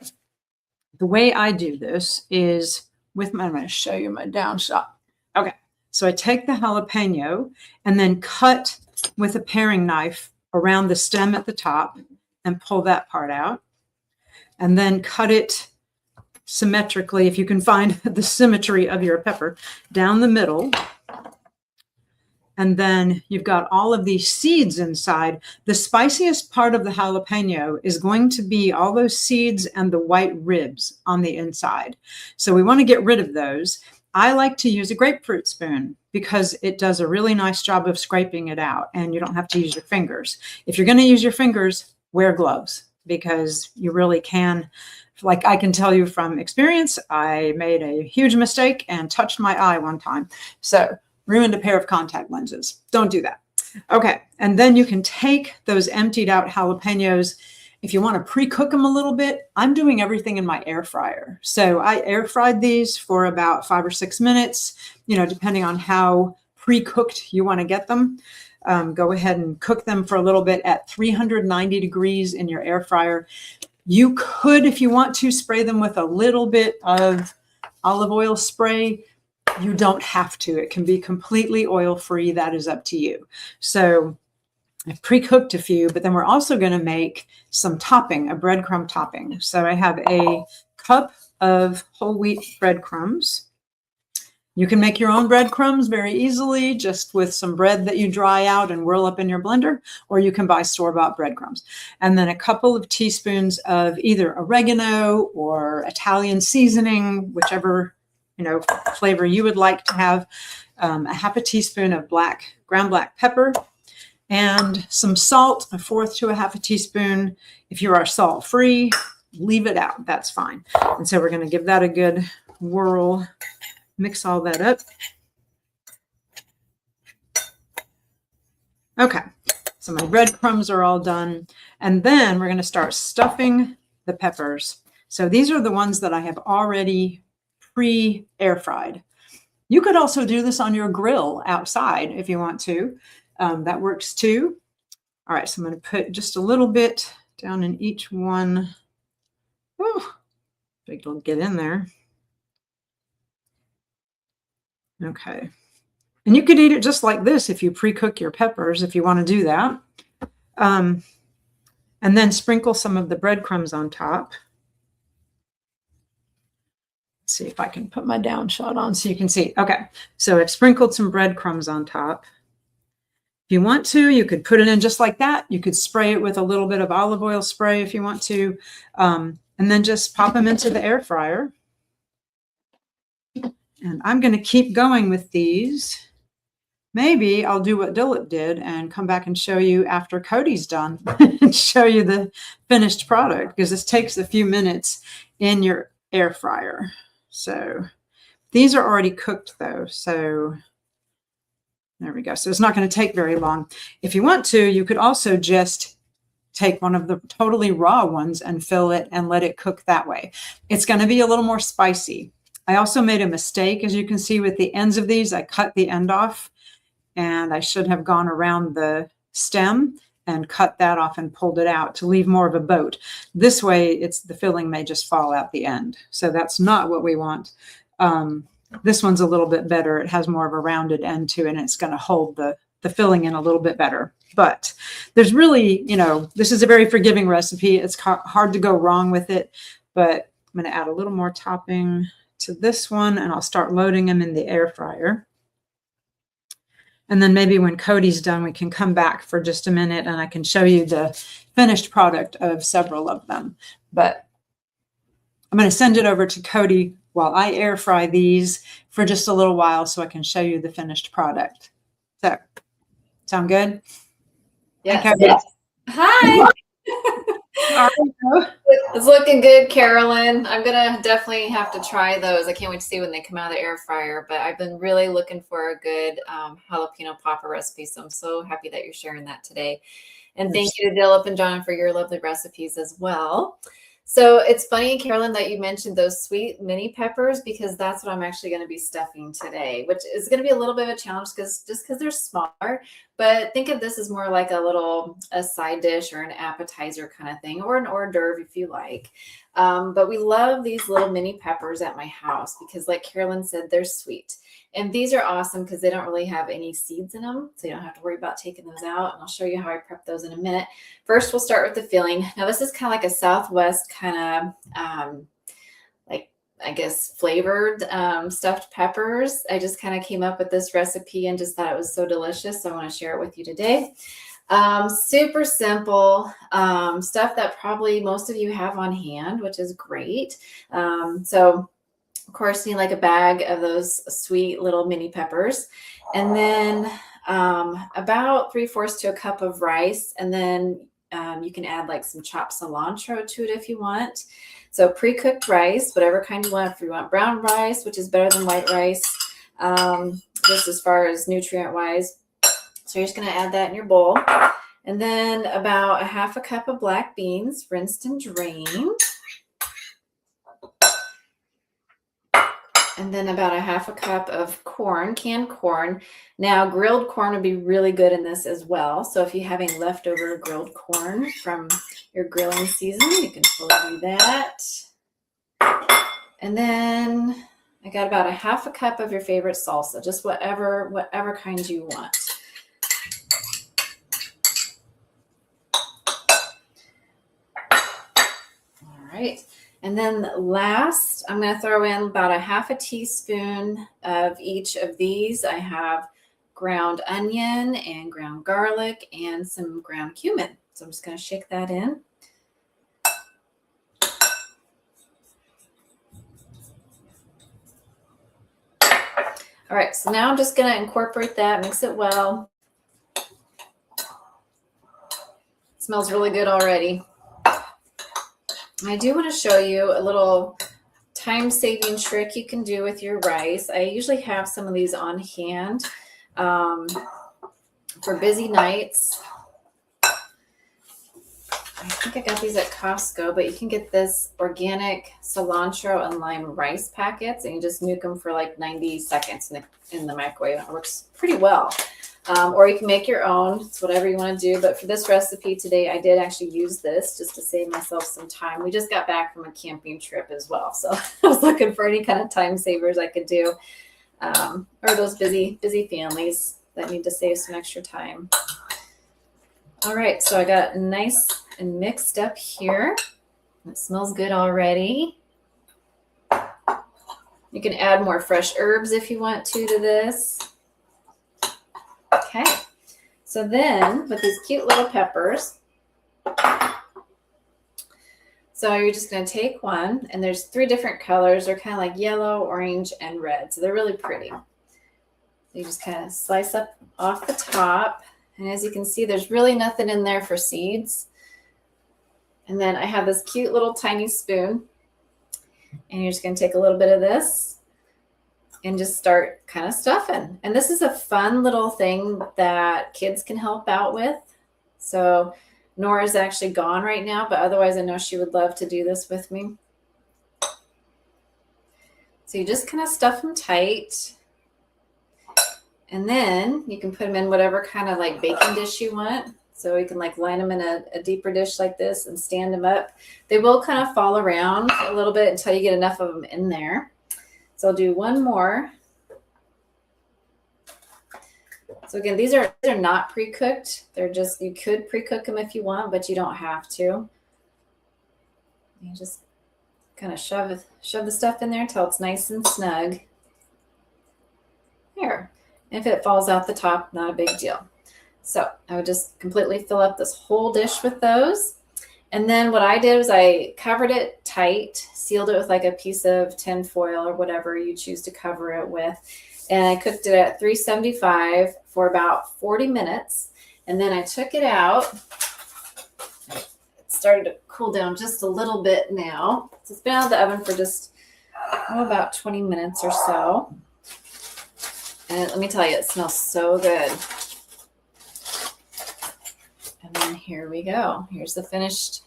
the way I do this is with my, I'm going to show you my down shot. Okay, so I take the jalapeno and then cut with a paring knife around the stem at the top and pull that part out. And then cut it symmetrically, if you can find the symmetry of your pepper, down the middle. And then you've got all of these seeds inside. The spiciest part of the jalapeno is going to be all those seeds and the white ribs on the inside. So we want to get rid of those. I like to use a grapefruit spoon because it does a really nice job of scraping it out and you don't have to use your fingers. If you're going to use your fingers, wear gloves because you really can. Like I can tell you from experience, I made a huge mistake and touched my eye one time. So ruined a pair of contact lenses. Don't do that. Okay, and then you can take those emptied out jalapenos. If you want to pre-cook them a little bit, I'm doing everything in my air fryer. So I air fried these for about 5 or 6 minutes, you know, depending on how pre-cooked you want to get them. Go ahead and cook them for a little bit at 390 degrees in your air fryer. You could, if you want to, spray them with a little bit of olive oil spray. You don't have to. It can be completely oil-free. That is up to you. So I've pre-cooked a few, but then we're also going to make some topping, a breadcrumb topping. So I have a cup of whole wheat breadcrumbs. You can make your own breadcrumbs very easily, just with some bread that you dry out and whirl up in your blender, or you can buy store-bought breadcrumbs. And then a couple of teaspoons of either oregano or Italian seasoning, whichever flavor you would like to have, a half a teaspoon of ground black pepper, and some salt, 1/4 to 1/2 teaspoon. If you are salt free, leave it out. That's fine. And so we're going to give that a good whirl, mix all that up. Okay, so my breadcrumbs are all done. And then we're going to start stuffing the peppers. So these are the ones that I have already pre-air fried. You could also do this on your grill outside if you want to. That works too. All right, so I'm going to put just a little bit down in each one. Oh, big it'll get in there. Okay. And you could eat it just like this if you pre-cook your peppers, if you want to do that. And then sprinkle some of the breadcrumbs on top. Let's see if I can put my down shot on so you can see. Okay, so I've sprinkled some breadcrumbs on top. If you want to, you could put it in just like that. You could spray it with a little bit of olive oil spray if you want to, and then just pop them into the air fryer. And I'm going to keep going with these. Maybe I'll do what Dilip did and come back and show you after Cody's done and show you the finished product, because this takes a few minutes in your air fryer. So these are already cooked though. So there we go. So it's not going to take very long. If you want to, you could also just take one of the totally raw ones and fill it and let it cook that way. It's going to be a little more spicy. I also made a mistake, as you can see with the ends of these. I cut the end off, and I should have gone around the stem and cut that off and pulled it out to leave more of a boat. This way, the filling may just fall out the end. So that's not what we want. This one's a little bit better. It has more of a rounded end to it, and it's going to hold the filling in a little bit better. But there's really, this is a very forgiving recipe. It's hard to go wrong with it, but I'm going to add a little more topping to this one, and I'll start loading them in the air fryer. And then maybe when Cody's done, we can come back for just a minute and I can show you the finished product of several of them. But I'm going to send it over to Cody while I air fry these for just a little while so I can show you the finished product. So, sound good? Yes. Hi, Cody. Yes. Hi. How are you? It's looking good, Carolyn. I'm gonna definitely have to try those. I can't wait to see when they come out of the air fryer, but I've been really looking for a good jalapeno popper recipe, so I'm so happy that you're sharing that today. And thank you to Dilip and John for your lovely recipes as well. So it's funny, Carolyn, that you mentioned those sweet mini peppers, because that's what I'm actually going to be stuffing today, which is going to be a little bit of a challenge because they're smaller. But think of this as more like a side dish or an appetizer kind of thing, or an hors d'oeuvre if you like. But we love these little mini peppers at my house because, like Carolyn said, they're sweet. And these are awesome because they don't really have any seeds in them, so you don't have to worry about taking those out. And I'll show you how I prep those in a minute. First, we'll start with the filling. Now, this is kind of like a Southwest kind of, I guess, flavored stuffed peppers. I just kind of came up with this recipe and just thought it was so delicious, so I want to share it with you today. Super simple stuff that probably most of you have on hand, which is great. Of course, you need like a bag of those sweet little mini peppers, and then about 3/4 to a cup of rice, and then you can add like some chopped cilantro to it if you want. So pre-cooked rice, whatever kind you want. If you want brown rice, which is better than white rice, just as far as nutrient-wise. So you're just going to add that in your bowl, and then about 1/2 cup of black beans, rinsed and drained. And then about 1/2 cup of corn, canned corn. Now, grilled corn would be really good in this as well. So if you're having leftover grilled corn from your grilling season, you can totally do that. And then I got about 1/2 cup of your favorite salsa, just whatever kind you want. All right. And then last, I'm going to throw in about 1/2 teaspoon of each of these. I have ground onion and ground garlic and some ground cumin. So I'm just going to shake that in. All right, so now I'm just going to incorporate that, mix it well. It smells really good already. I do want to show you a little time-saving trick you can do with your rice. I usually have some of these on hand for busy nights. I think I got these at Costco, but you can get this organic cilantro and lime rice packets, and you just nuke them for like 90 seconds in the microwave. It works pretty well. Or you can make your own. It's whatever you want to do. But for this recipe today, I did actually use this just to save myself some time. We just got back from a camping trip as well, so I was looking for any kind of time savers I could do, or those busy families that need to save some extra time. All right, so I got nice and mixed up here. It smells good already. You can add more fresh herbs if you want to this. Okay, so then with these cute little peppers, so you're just going to take one, and there's 3 different colors. They're kind of like yellow, orange, and red, so they're really pretty. So you just kind of slice up off the top, and as you can see, there's really nothing in there for seeds. And then I have this cute little tiny spoon, and you're just going to take a little bit of this and just start kind of stuffing. And this is a fun little thing that kids can help out with. So Nora's actually gone right now, but otherwise I know she would love to do this with me. So you just kind of stuff them tight. And then you can put them in whatever kind of like baking dish you want. So you can like line them in a deeper dish like this and stand them up. They will kind of fall around a little bit until you get enough of them in there. So I'll do one more. So again, these are not pre-cooked. They're just, you could pre-cook them if you want, but you don't have to. You just kind of shove the stuff in there until it's nice and snug. There. And if it falls out the top, not a big deal. So I would just completely fill up this whole dish with those. And then what I did was I covered it tight, sealed it with like a piece of tin foil or whatever you choose to cover it with. And I cooked it at 375 for about 40 minutes. And then I took it out. It started to cool down just a little bit now. So it's been out of the oven for just about 20 minutes or so. And let me tell you, it smells so good. And then here we go. Here's the finished,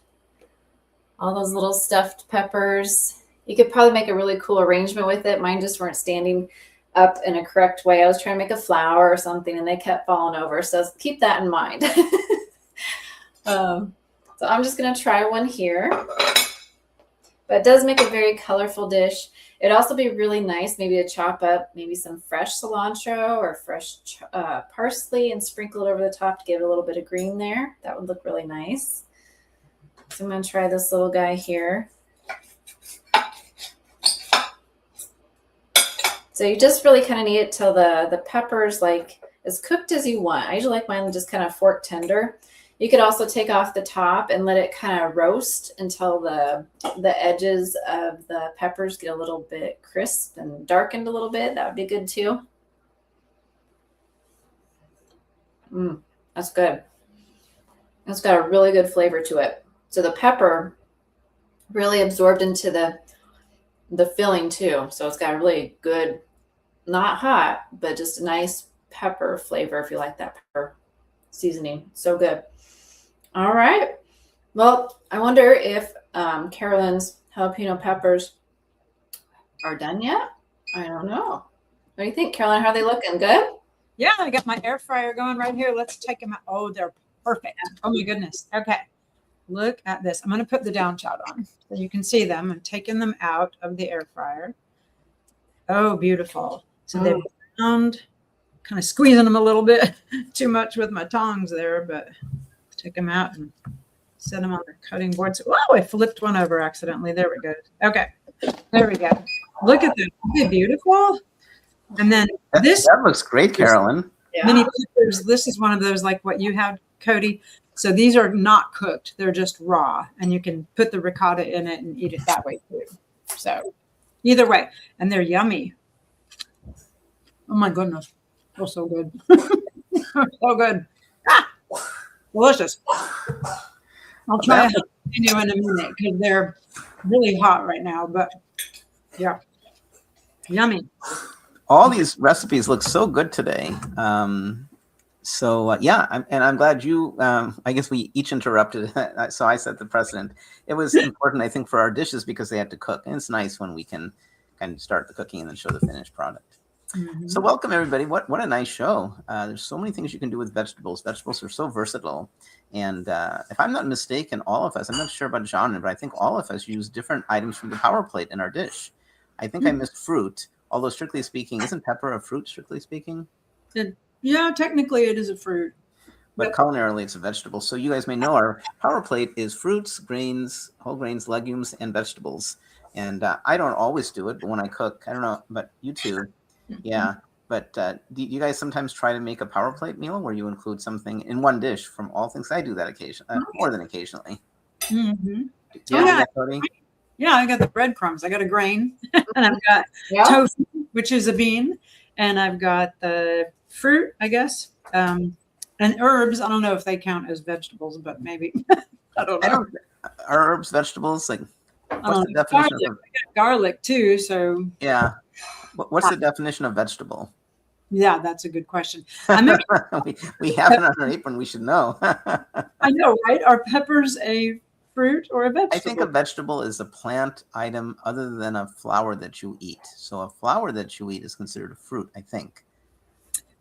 all those little stuffed peppers. You could probably make a really cool arrangement with it. Mine just weren't standing up in a correct way. I was trying to make a flower or something and they kept falling over. So keep that in mind. So I'm just going to try one here. But it does make a very colorful dish. It'd also be really nice maybe to chop up maybe some fresh cilantro or fresh parsley and sprinkle it over the top to give it a little bit of green there. That would look really nice. So I'm going to try this little guy here. So you just really kind of need it till the pepper's like as cooked as you want. I usually like mine just kind of fork tender. You could also take off the top and let it kind of roast until the edges of the peppers get a little bit crisp and darkened a little bit. That would be good too. That's good. It's got a really good flavor to it. So the pepper really absorbed into the filling too. So it's got a really good, not hot, but just a nice pepper flavor if you like that pepper seasoning. So good. All right. Well, I wonder if Carolyn's jalapeno peppers are done yet. I don't know. What do you think, Carolyn? How are they looking? Good? Yeah, I got my air fryer going right here. Let's take them out. Oh, they're perfect. Oh my goodness. Okay. Look at this. I'm going to put the down shot on so you can see them. I'm taking them out of the air fryer. Oh, beautiful. So they're round, kind of squeezing them a little bit too much with my tongs there, but take them out and set them on the cutting board. So, oh, I flipped one over accidentally. There we go. Okay. There we go. Look at them. Isn't they beautiful? And then that looks great, Carolyn. Mini peppers. This is one of those like what you had, Cody. So these are not cooked. They're just raw. And you can put the ricotta in it and eat it that way too. So either way. And they're yummy. Oh my goodness. Oh, so good. So good. Ah, delicious. I'll try a jalapeno in a minute because they're really hot right now. But yeah, yummy. All these recipes look so good today. Yeah, I'm glad you, I guess we each interrupted, so I set the precedent. It was important, I think, for our dishes because they had to cook. And it's nice when we can kind of start the cooking and then show the finished product. Mm-hmm. So welcome, everybody. What a nice show. There's so many things you can do with vegetables. Vegetables are so versatile. And if I'm not mistaken, all of us, I'm not sure about John, but I think all of us use different items from the power plate in our dish. I think I missed fruit. Although strictly speaking, isn't pepper a fruit, strictly speaking? Yeah, technically it is a fruit. but Yep. culinarily it's a vegetable. So you guys may know our power plate is fruits, grains, whole grains, legumes, and vegetables. And I don't always do it, but when I cook, I don't know, but you two, yeah. But do you guys sometimes try to make a power plate meal where you include something in one dish from all things? I do that occasionally, more than occasionally. Mhm. Do Oh, you have yeah. that, Cody? Yeah, I got the breadcrumbs. I got a grain, and I've got Yeah. tofu, which is a bean, and I've got the fruit, I guess, and herbs. I don't know if they count as vegetables, but maybe. I don't I know. don't. Are herbs vegetables? Like, I what's don't the know. definition Garlic. of? I got garlic too. So Yeah. What's the definition of vegetable? yeah, that's a good question. I'm making, we have it on our apron. We should know. I know, right? Are peppers a fruit or a I think a vegetable? vegetable is a plant item other than a flower that you eat. So a flower that you eat is considered a fruit, I think.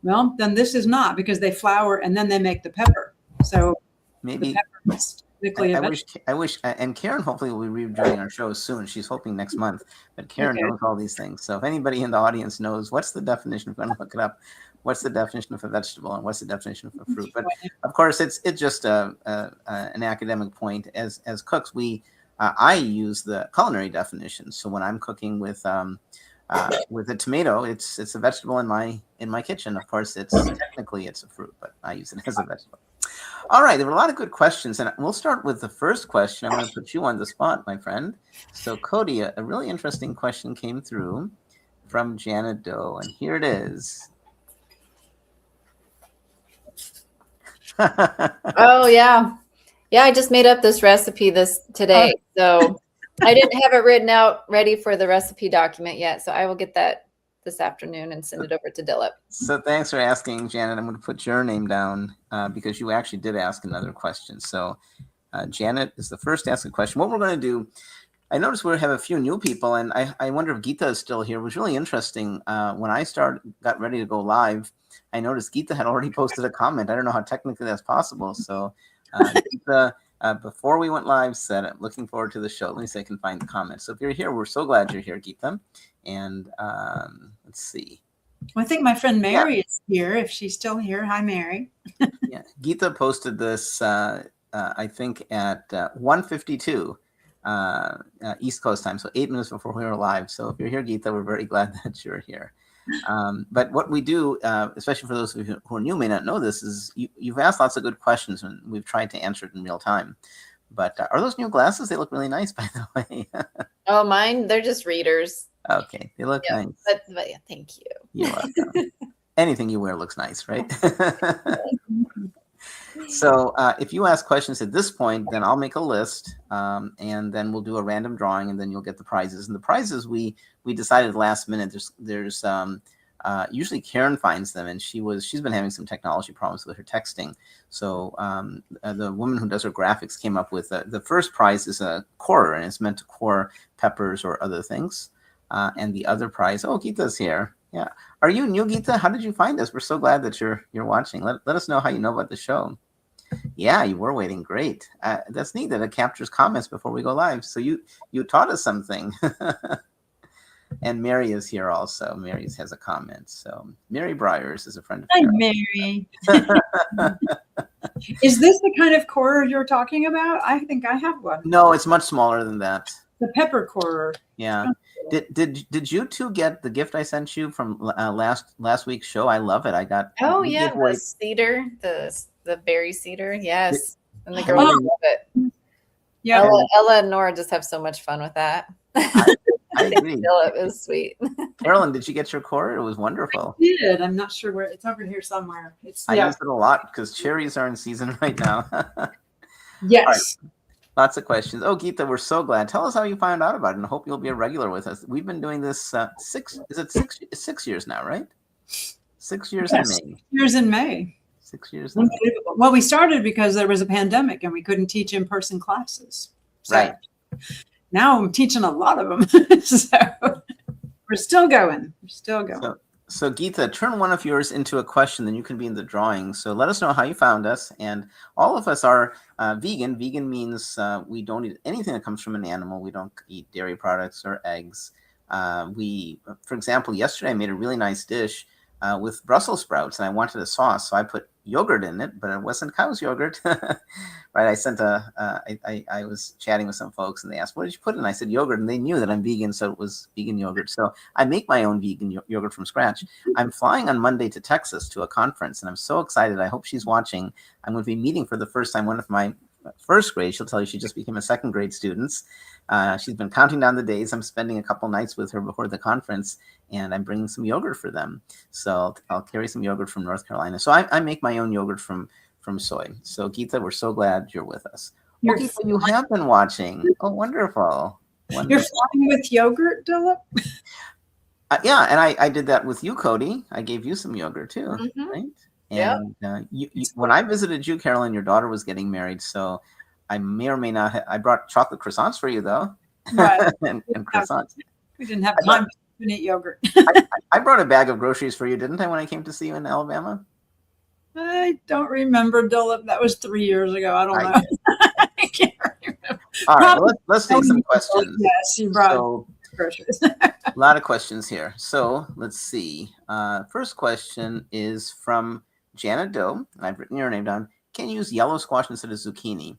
Well, then this is not because they flour and then they make the pepper. So the Maybe pepper is technically a vegetable. I wish, and Karen hopefully will be rejoining our show soon. She's hoping next month, but Karen Okay. knows all these things. So if anybody in the audience knows what's the definition, if you want to look it up, what's the definition of a vegetable and what's the definition of a fruit? But of course, it's just an academic point. As cooks, I use the culinary definition. So when I'm cooking with a tomato, it's a vegetable in my kitchen. Of course, technically it's a fruit, but I use it as a vegetable. All right, there were a lot of good questions, and we'll start with the first question. I'm going to put you on the spot, my friend. So, Cody, a really interesting question came through from Janet Doe, and here it is. Oh yeah. Yeah, I just made up this recipe today. So I didn't have it written out ready for the recipe document yet. So I will get that this afternoon and send it over to Dilip. So thanks for asking, Janet. I'm going to put your name down because you actually did ask another question. So Janet is the first to ask a question. What we're going to do, I noticed we have a few new people, and I wonder if Geeta is still here. It was really interesting. When I got ready to go live, I noticed Geeta had already posted a comment. I don't know how technically that's possible. So Geeta, before we went live, said, I'm looking forward to the show. Let me see if I can find the comment. So if you're here, we're so glad you're here, Geeta. And let's see. Well, I think my friend Mary is here. If she's still here, hi, Mary. Yeah, Geeta posted this, I think, at 1:52 East Coast time, so 8 minutes before we were live. So if you're here, Geeta, we're very glad that you're here. But what we do, especially for those of you who are new, may not know this, is you've asked lots of good questions, and we've tried to answer it in real time. But are those new glasses? They look really nice, by the way. Oh, mine, they're just readers. Okay, they look nice. But yeah, thank you. You're welcome. Anything you wear looks nice, right? So if you ask questions at this point, then I'll make a list, and then we'll do a random drawing, and then you'll get the prizes. And the prizes we decided last minute. There's usually Karen finds them, and she's been having some technology problems with her texting. So the woman who does her graphics came up with the first prize is a corer, and it's meant to core peppers or other things. And the other prize, Geeta's here. Yeah. Are you new, Geeta? How did you find us? We're so glad that you're watching. Let us know how you know about the show. Yeah, you were waiting. Great. That's neat that it captures comments before we go live. So you taught us something. And Mary is here also. Mary has a comment. So Mary Briers is a friend of Hi, Karen. Mary. Is this the kind of corer you're talking about? I think I have one. No, it's much smaller than that. The pepper corer. Yeah. Did you two get the gift I sent you from last week's show? I love it. I got. Oh yeah, the cedar, the berry cedar. Yes, and the girls love it. Yeah, Ella and Nora just have so much fun with that. I agree. It was sweet. Carolyn, did you get your core? It was wonderful. I did. I'm not sure where it's over here somewhere. I use it a lot because cherries are in season right now. Yes. Right. Lots of questions. Geeta, we're so glad. Tell us how you found out about it, and I hope you'll be a regular with us. We've been doing this 6 years now, right? 6 years in May. 6 years in May. 6 years in May. Unbelievable. Well, we started because there was a pandemic and we couldn't teach in-person classes. So right. Now I'm teaching a lot of them. So we're still going. We're still going. So Geeta, turn one of yours into a question, then you can be in the drawing. So let us know how you found us. And all of us are vegan. Vegan means we don't eat anything that comes from an animal. We don't eat dairy products or eggs. For example, yesterday I made a really nice dish with Brussels sprouts, and I wanted a sauce. So I put yogurt in it, but it wasn't cow's yogurt. Right? I sent I was chatting with some folks and they asked, what did you put in? I said yogurt, and they knew that I'm vegan, so it was vegan yogurt. So I make my own vegan yogurt from scratch. I'm flying on Monday to Texas to a conference, and I'm so excited. I hope she's watching. I'm going to be meeting for the first time one of my first grade. She'll tell you she just became a second grade student. She's been counting down the days. I'm spending a couple nights with her before the conference, and I'm bringing some yogurt for them. So I'll carry some yogurt from North Carolina. So I make my own yogurt from soy. So Geeta, we're so glad you're with us. You're Geeta, you have been watching. Oh, wonderful. You're flying with yogurt, Dilip? Yeah, and I did that with you, Cody. I gave you some yogurt too, Mhm. right? Yep. And when I visited you, Carolyn, your daughter was getting married, so I may or may not I brought chocolate croissants for you, though. Right. and croissants. We didn't have time to eat yogurt. I brought a bag of groceries for you, didn't I, when I came to see you in Alabama? I don't remember, Dilip. That was 3 years ago. I don't know. I can't remember. All right, well, let's take some questions. Yes, you brought So, groceries. a lot of questions here. So let's see. First question is from Janet Doe, and I've written your name down. Can you use yellow squash instead of zucchini?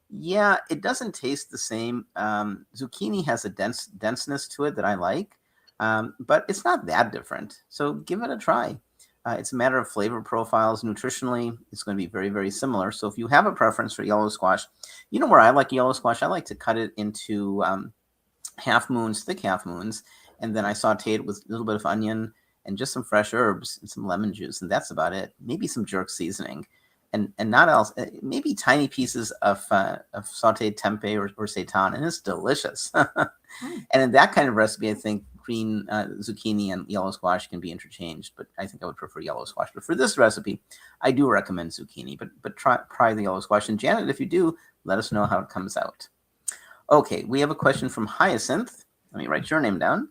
Yeah, it doesn't taste the same. Zucchini has a denseness to it that I like, but it's not that different. So give it a try. It's a matter of flavor profiles. Nutritionally, it's going to be very, very similar. So if you have a preference for yellow squash, you know where I like yellow squash? I like to cut it into half moons, thick half moons, and then I saute it with a little bit of onion and just some fresh herbs and some lemon juice, and that's about it. Maybe some jerk seasoning. And not else, maybe tiny pieces of sauteed tempeh or seitan, and it's delicious. And in that kind of recipe, I think green zucchini and yellow squash can be interchanged, but I think I would prefer yellow squash. But for this recipe, I do recommend zucchini, but try the yellow squash. And Janet, if you do, let us know how it comes out. Okay, we have a question from Hyacinth. Let me write your name down.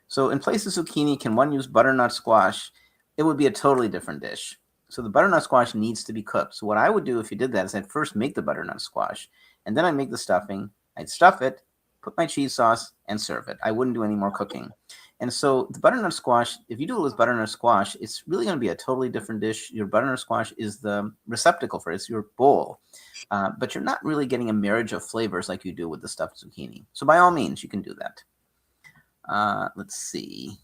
So in place of zucchini, can one use butternut squash? It would be a totally different dish. So the butternut squash needs to be cooked. So what I would do if you did that is I'd first make the butternut squash, and then I'd make the stuffing. I'd stuff it, put my cheese sauce, and serve it. I wouldn't do any more cooking. And so the butternut squash, if you do it with butternut squash, it's really going to be a totally different dish. Your butternut squash is the receptacle for it. It's your bowl. But you're not really getting a marriage of flavors like you do with the stuffed zucchini. So by all means, you can do that. Let's see.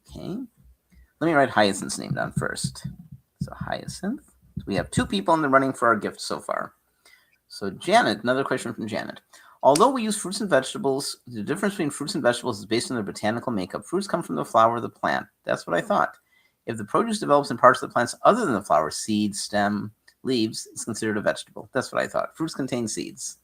Okay. Let me write Hyacinth's name down first. So Hyacinth. So we have 2 people in the running for our gift so far. So Janet, another question from Janet. Although we use fruits and vegetables, the difference between fruits and vegetables is based on their botanical makeup. Fruits come from the flower of the plant. That's what I thought. If the produce develops in parts of the plants other than the flower, seeds, stem, leaves, it's considered a vegetable. That's what I thought. Fruits contain seeds,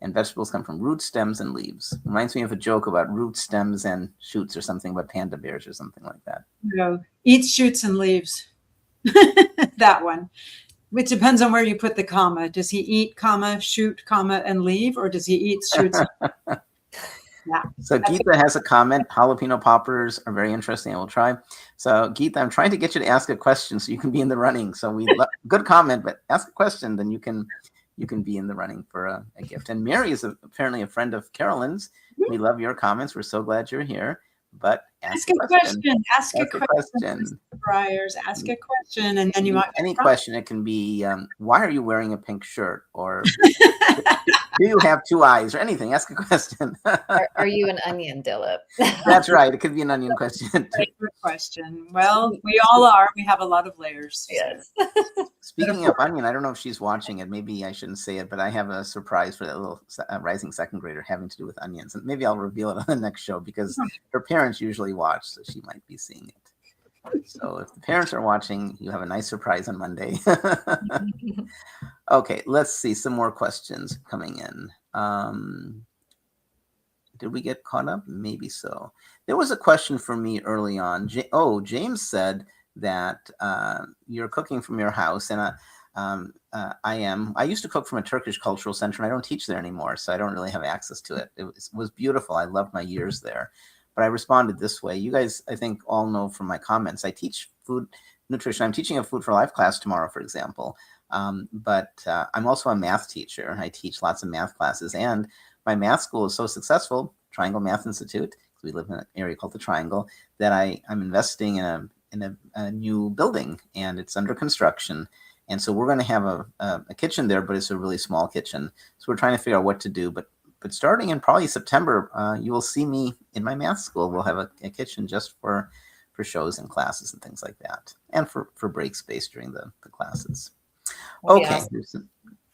and vegetables come from roots, stems, and leaves. Reminds me of a joke about roots, stems, and shoots, or something about panda bears or something like that. No, eat shoots and leaves. That one. Which depends on where you put the comma. Does he eat, comma, shoot, comma, and leave, or does he eat, shoots? Yeah. So Geeta has a comment. Jalapeno poppers are very interesting. I will try. So Geeta, I'm trying to get you to ask a question so you can be in the running. So good comment, but ask a question, then you can be in the running for a gift. And Mary is apparently a friend of Carolyn's. We love your comments. We're so glad you're here. But ask a question. Ask a question. Briars, ask a question, and then you might any question. It can be, why are you wearing a pink shirt, or do you have 2 eyes, or anything? Ask a question. Are you an onion, Dilip? That's right. It could be an onion question. Good question. Well, we all are. We have a lot of layers. Yes. Speaking of onion, I don't know if she's watching it. Maybe I shouldn't say it, but I have a surprise for that little rising second grader having to do with onions. And maybe I'll reveal it on the next show because her parents usually watch, so she might be seeing it. So if the parents are watching, you have a nice surprise on Monday. Okay, let's see some more questions coming in. Did we get caught up? Maybe so. There was a question for me early on. James said that you're cooking from your house, and I am. I used to cook from a Turkish cultural center, and I don't teach there anymore, so I don't really have access to it. It was beautiful. I loved my years there. But I responded this way. You guys, I think, all know from my comments, I teach food nutrition. I'm teaching a Food for Life class tomorrow, for example. But I'm also a math teacher. I teach lots of math classes. And my math school is so successful, Triangle Math Institute, we live in an area called the Triangle, that I'm investing in a new building, and it's under construction. And so we're going to have a kitchen there, but it's a really small kitchen. So we're trying to figure out what to do. But starting in probably September, you will see me in my math school. We'll have a kitchen just for shows and classes and things like that, and for break space during the classes. Okay. Awesome.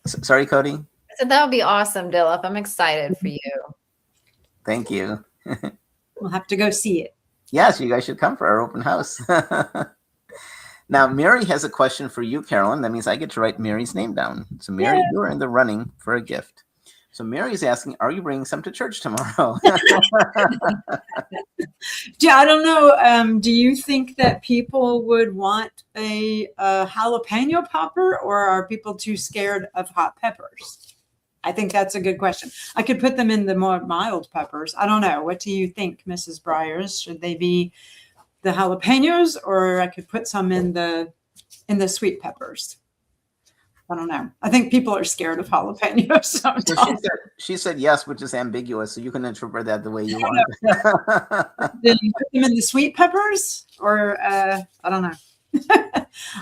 Sorry, Cody. So that would be awesome, Dilip. I'm excited for you. Thank you. We'll have to go see it. Yes, you guys should come for our open house. Now, Mary has a question for you, Carolyn. That means I get to write Mary's name down. So, Mary, you're in the running for a gift. So, Mary's asking, are you bringing some to church tomorrow? Yeah, I don't know. Do you think that people would want a jalapeno popper, or are people too scared of hot peppers? I think that's a good question. I could put them in the more mild peppers. I don't know. What do you think, Mrs. Briers? Should they be the jalapenos, or I could put some in the sweet peppers? I don't know. I think people are scared of jalapenos sometimes. She said yes, which is ambiguous, so you can interpret that the way you want. Then you put them in the sweet peppers, or I don't know.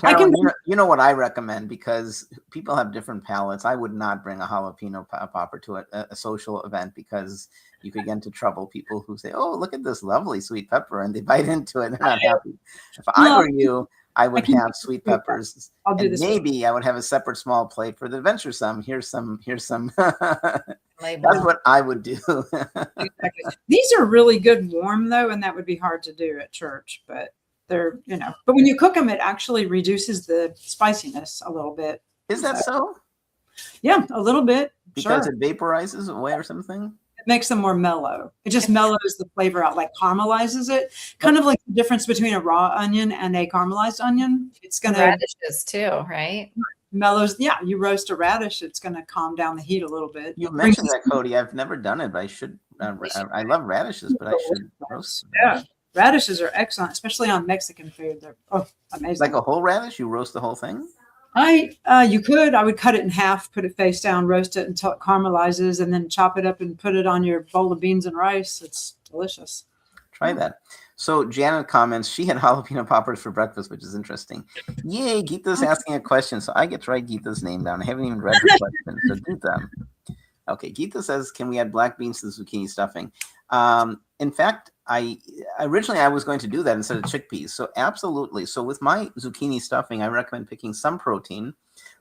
Carolyn, you know what I recommend, because people have different palates. I would not bring a jalapeno popper to a social event, because you could get into trouble. People who say, "Oh, look at this lovely sweet pepper," and they bite into it, they're not happy. If I were you, I would have sweet peppers. I'll do and this. Maybe I would have a separate small plate for the adventuresome. Here's some. That's what I would do. These are really good warm though, and that would be hard to do at church, but they're, but when you cook them, it actually reduces the spiciness a little bit. Is that so? Yeah, a little bit. Because sure. It vaporizes away or something? It makes them more mellow. It just mellows the flavor out, like caramelizes it. Kind of like the difference between a raw onion and a caramelized onion. It's going to radishes too, right? Mellows. Yeah, you roast a radish, it's going to calm down the heat a little bit. You mentioned that, Cody. I've never done it, but I should. I love radishes, but I should roast them. Yeah. Radishes are excellent, especially on Mexican food. They're amazing. Like a whole radish? You roast the whole thing? You could. I would cut it in half, put it face down, roast it until it caramelizes, and then chop it up and put it on your bowl of beans and rice. It's delicious. Try that. So Janet comments, she had jalapeno poppers for breakfast, which is interesting. Yay, Geeta's asking a question, so I get to write Geeta's name down. I haven't even read her question, so Geeta. Okay, Geeta says, can we add black beans to the zucchini stuffing? In fact, originally I was going to do that instead of chickpeas. So absolutely. So with my zucchini stuffing, I recommend picking some protein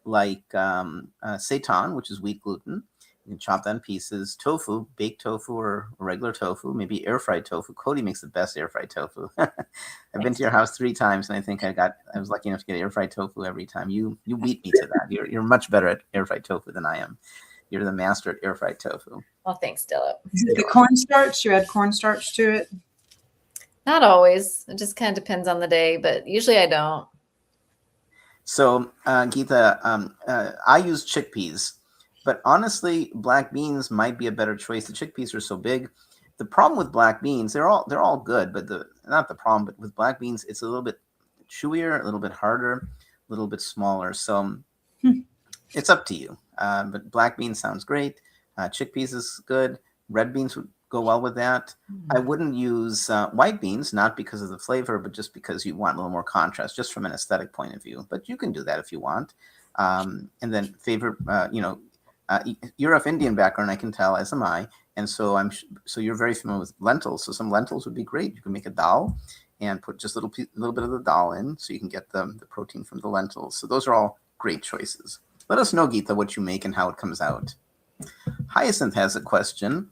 like seitan, which is wheat gluten. You can chop that in pieces. Tofu, baked tofu or regular tofu, maybe air fried tofu. Cody makes the best air fried tofu. I've been to your house 3 times, and I think I was lucky enough to get air fried tofu every time. You beat me to that. You're much better at air fried tofu than I am. You're the master at air fried tofu. Well, thanks, Dilip. The cornstarch, you add cornstarch to it? Not always. It just kind of depends on the day, but usually I don't. So, Geeta, I use chickpeas, but honestly, black beans might be a better choice. The chickpeas are so big. The problem with black beans, they're all good, but not the problem, but with black beans, it's a little bit chewier, a little bit harder, a little bit smaller. So it's up to you. But black beans sounds great. Chickpeas is good. Red beans would go well with that. I wouldn't use white beans, not because of the flavor, but just because you want a little more contrast, just from an aesthetic point of view. But you can do that if you want. And then favorite, you're of Indian background, I can tell, as am I. And so so you're very familiar with lentils. So some lentils would be great. You can make a dal and put just a little bit of the dal in, so you can get the protein from the lentils. So those are all great choices. Let us know, Geeta, what you make and how it comes out. Hyacinth has a question.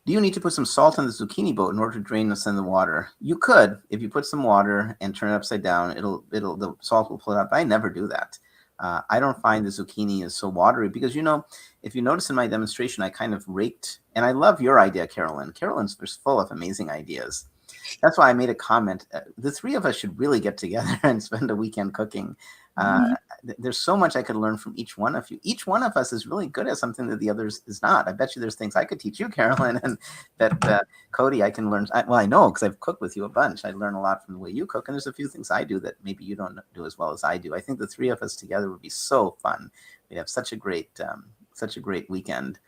Do you need to put some salt in the zucchini boat in order to drain this in the water? You could. If you put some water and turn it upside down, the salt will pull it up. I never do that. I don't find the zucchini is so watery because, if you notice in my demonstration, I kind of raked, and I love your idea, Carolyn. Carolyn's just full of amazing ideas. That's why I made a comment. The 3 of us should really get together and spend a weekend cooking. There's so much I could learn from each one of you. Each one of us is really good at something that the others is not. I bet you there's things I could teach you, Carolyn, and that Cody, I can learn. I know, because I've cooked with you a bunch. I learn a lot from the way you cook, and there's a few things I do that maybe you don't do as well as I do. I think the 3 of us together would be so fun. We'd have such a great weekend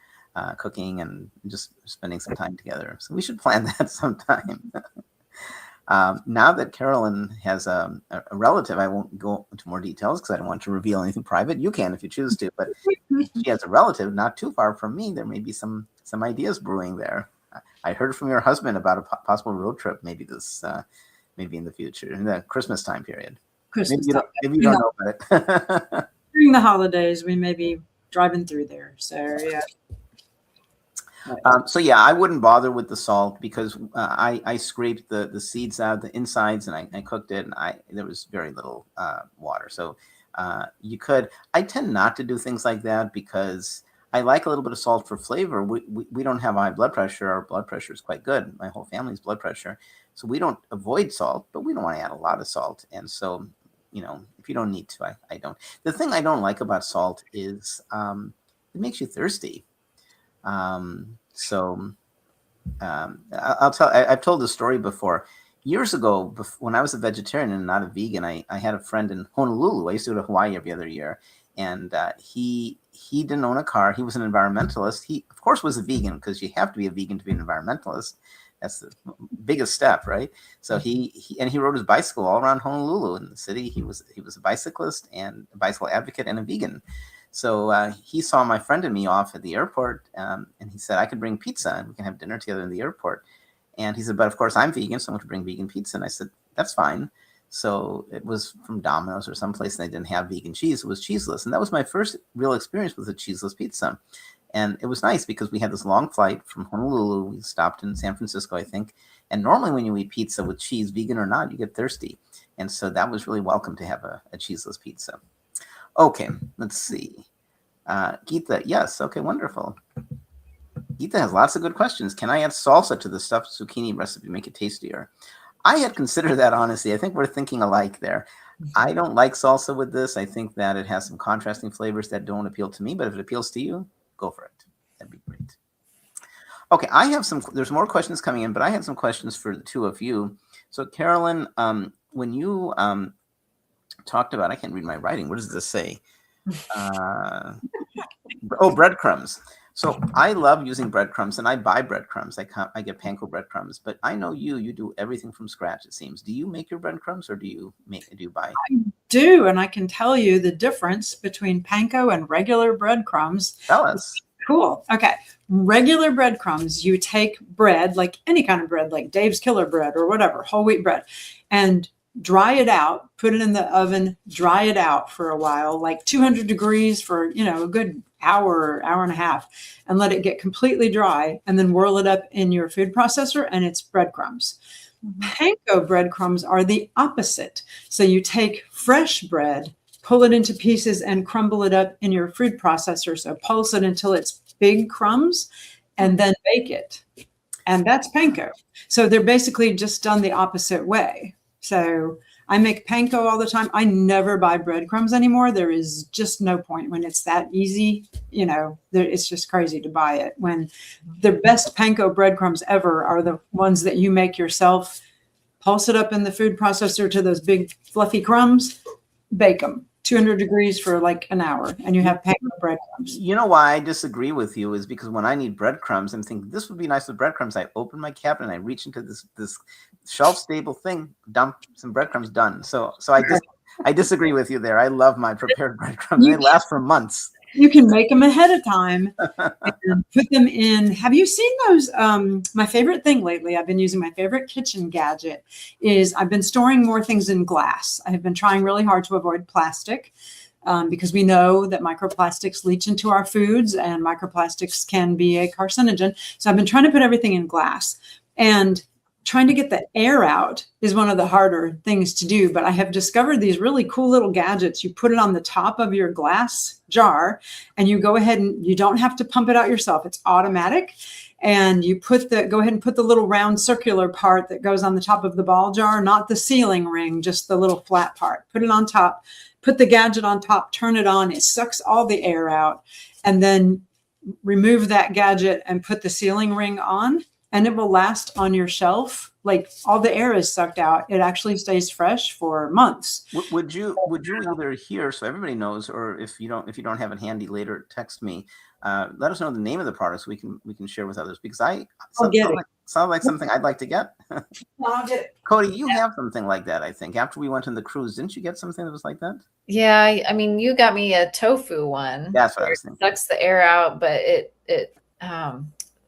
cooking and just spending some time together. So we should plan that sometime. Now that Carolyn has a relative, I won't go into more details because I don't want to reveal anything private. You can if you choose to, but she has a relative not too far from me. There may be some ideas brewing there. I heard from your husband about a possible road trip, maybe maybe in the future, in the Christmas time period. Christmas Maybe you don't know about it. during the holidays, we may be driving through there. So yeah. So yeah, I wouldn't bother with the salt because I scraped the seeds out, the insides, and I cooked it, and there was very little water. So you could. I tend not to do things like that because I like a little bit of salt for flavor. We don't have high blood pressure. Our blood pressure is quite good. My whole family's blood pressure, so we don't avoid salt, but we don't want to add a lot of salt. And so, if you don't need to, I don't. The thing I don't like about salt is it makes you thirsty. I've told this story before. Years ago, when I was a vegetarian and not a vegan, I had a friend in Honolulu. I used to go to Hawaii every other year, and he didn't own a car. He was an environmentalist. He, of course, was a vegan because you have to be a vegan to be an environmentalist. That's the biggest step, right? So he rode his bicycle all around Honolulu in the city. He was a bicyclist and a bicycle advocate and a vegan. So he saw my friend and me off at the airport, and he said I could bring pizza and we can have dinner together in the airport. And he said, but of course I'm vegan, so I'm going to bring vegan pizza. And I said, that's fine. So it was from Domino's or someplace, and they didn't have vegan cheese. It was cheeseless. And that was my first real experience with a cheeseless pizza. And it was nice because we had this long flight from Honolulu. We stopped in San Francisco, I think. And normally when you eat pizza with cheese, vegan or not, you get thirsty. And so that was really welcome to have a cheeseless pizza. Okay, let's see. Geeta, yes. Okay, wonderful. Geeta has lots of good questions. Can I add salsa to the stuffed zucchini recipe to make it tastier? I had considered that, honestly. I think we're thinking alike there. I don't like salsa with this. I think that it has some contrasting flavors that don't appeal to me, but if it appeals to you, go for it. That'd be great. Okay, there's more questions coming in, but I had some questions for the two of you. So Carolyn, when you talked about, I can't read my writing. What does this say? Breadcrumbs. So I love using breadcrumbs, and I buy breadcrumbs. I get panko breadcrumbs, but I know you do everything from scratch, it seems. Do you make your breadcrumbs, or do you buy? I do, and I can tell you the difference between panko and regular breadcrumbs. Tell us. Cool. Okay. Regular breadcrumbs, you take bread, like any kind of bread, like Dave's Killer Bread or whatever, whole wheat bread, and dry it out, put it in the oven, dry it out for a while, like 200 degrees for, a good hour and a half, and let it get completely dry, and then whirl it up in your food processor, and it's breadcrumbs. Panko breadcrumbs are the opposite. So you take fresh bread, pull it into pieces, and crumble it up in your food processor. So pulse it until it's big crumbs, and then bake it. And that's panko. So they're basically just done the opposite way. So I make panko all the time. I never buy breadcrumbs anymore. There is just no point when it's that easy. It's just crazy to buy it. When the best panko breadcrumbs ever are the ones that you make yourself, pulse it up in the food processor to those big fluffy crumbs, bake them 200 degrees for like an hour, and you have panko breadcrumbs. You know why I disagree with you is because when I need breadcrumbs, I'm thinking this would be nice with breadcrumbs. I open my cabinet and I reach into this shelf-stable thing, dump some breadcrumbs, done. So I disagree with you there. I love my prepared breadcrumbs. They last for months. You can make them ahead of time and put them in. Have you seen those? My favorite thing lately, I've been using my favorite kitchen gadget is I've been storing more things in glass. I have been trying really hard to avoid plastic because we know that microplastics leach into our foods, and microplastics can be a carcinogen. So I've been trying to put everything in glass, and trying to get the air out is one of the harder things to do. But I have discovered these really cool little gadgets. You put it on the top of your glass jar, and you go ahead and you don't have to pump it out yourself. It's automatic. And you go ahead and put the little round circular part that goes on the top of the ball jar, not the sealing ring, just the little flat part. Put it on top, put the gadget on top, turn it on. It sucks all the air out, and then remove that gadget and put the sealing ring on. And it will last on your shelf. Like all the air is sucked out. It actually stays fresh for months. Would you either hear, so everybody knows, or if you don't have it handy later, text me. let us know the name of the product so we can share with others, because I'll get it. sounds like something I'd like to get. I'll get it. Cody, you have something like that, I think. After we went on the cruise, didn't you get something that was like that? Yeah, I mean, you got me a tofu one. That's what I where was it thinking. sucks the air out, but it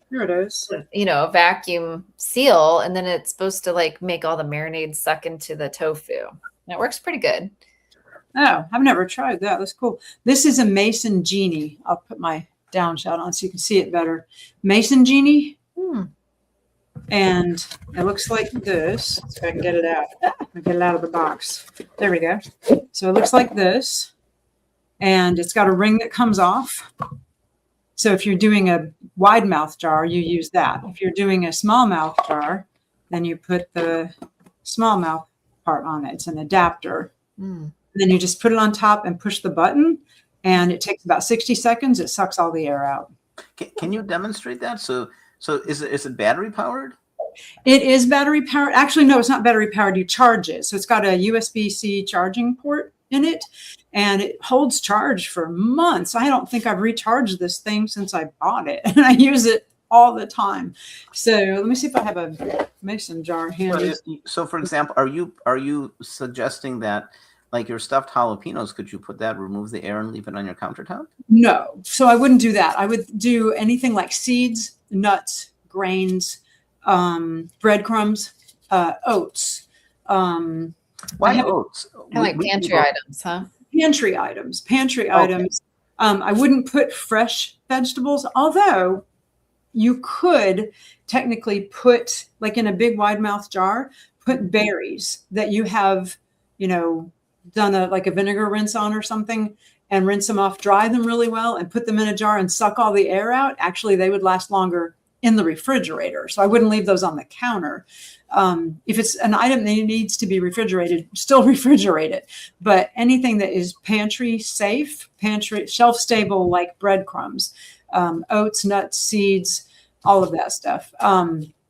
Here it is. you know, a vacuum seal, and then it's supposed to like make all the marinades suck into the tofu. And it works pretty good. Oh, I've never tried that. That's cool. This is a Mason Genie. I'll put my down shot on so you can see it better. Mason Genie. And it looks like this. So I can get it out. I'll get it out of the box. There we go. So it looks like this. And it's got a ring that comes off. So if you're doing a wide mouth jar, you use that. If you're doing a small mouth jar, then you put the small mouth part on it. It's an adapter. And then you just put it on top and push the button. And it takes about 60 seconds. It sucks all the air out. Can you demonstrate that? So is it battery powered? It is battery powered. Actually, no, it's not battery powered. You charge it. So it's got a USB-C charging port in it, and it holds charge for months. I don't think I've recharged this thing since I bought it, and I use it all the time. So let me see if I have a mason jar handy. So for example, are you suggesting that, like your stuffed jalapenos, could you put that, remove the air and leave it on your countertop? No. So I wouldn't do that. I would do anything like seeds, nuts, grains, breadcrumbs, oats. Why oats? Kind of like pantry items, huh? Pantry items. I wouldn't put fresh vegetables, although you could technically put, like in a big wide mouth jar, put berries that you have, done like a vinegar rinse on or something, and rinse them off, dry them really well, and put them in a jar and suck all the air out. Actually, they would last longer in the refrigerator. So I wouldn't leave those on the counter. If it's an item that needs to be refrigerated, still refrigerate it. But anything that is pantry safe, pantry shelf stable, like breadcrumbs, oats, nuts, seeds, all of that stuff.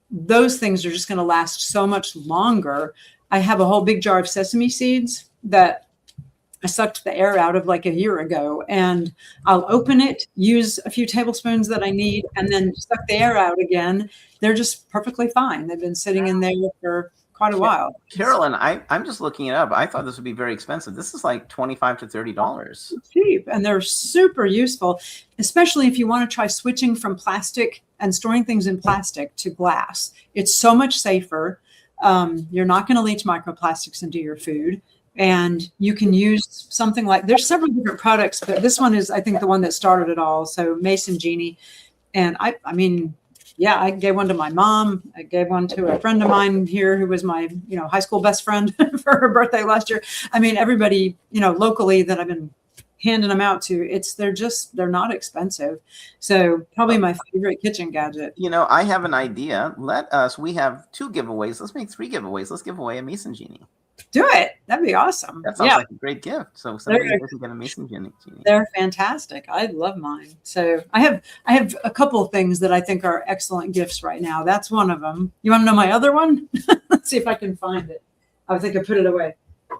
Those things are just going to last so much longer. I have a whole big jar of sesame seeds that I sucked the air out of like a year ago, and I'll open it, use a few tablespoons that I need, and then suck the air out again. They're just perfectly fine. They've been sitting in there for quite a while. Carolyn, I'm just looking it up. I thought this would be very expensive. This is like $25 to $30. Cheap, and they're super useful, especially if you want to try switching from plastic and storing things in plastic to glass. It's so much safer. You're not going to leach microplastics into your food. And you can use something like, there's several different products, but this one is, I think, the one that started it all. So Mason Genie. And I mean, yeah, I gave one to my mom. I gave one to a friend of mine here who was my, high school best friend for her birthday last year. I mean, everybody, locally that I've been handing them out to, they're not expensive. So probably my favorite kitchen gadget. I have an idea. We have 2 giveaways. Let's make 3 giveaways. Let's give away a Mason Genie. Do it. That'd be awesome. That sounds like a great gift. So somebody can get a Mason Genie. They're fantastic. I love mine. So I have a couple of things that I think are excellent gifts right now. That's one of them. You want to know my other one? Let's see if I can find it. I think I put it away.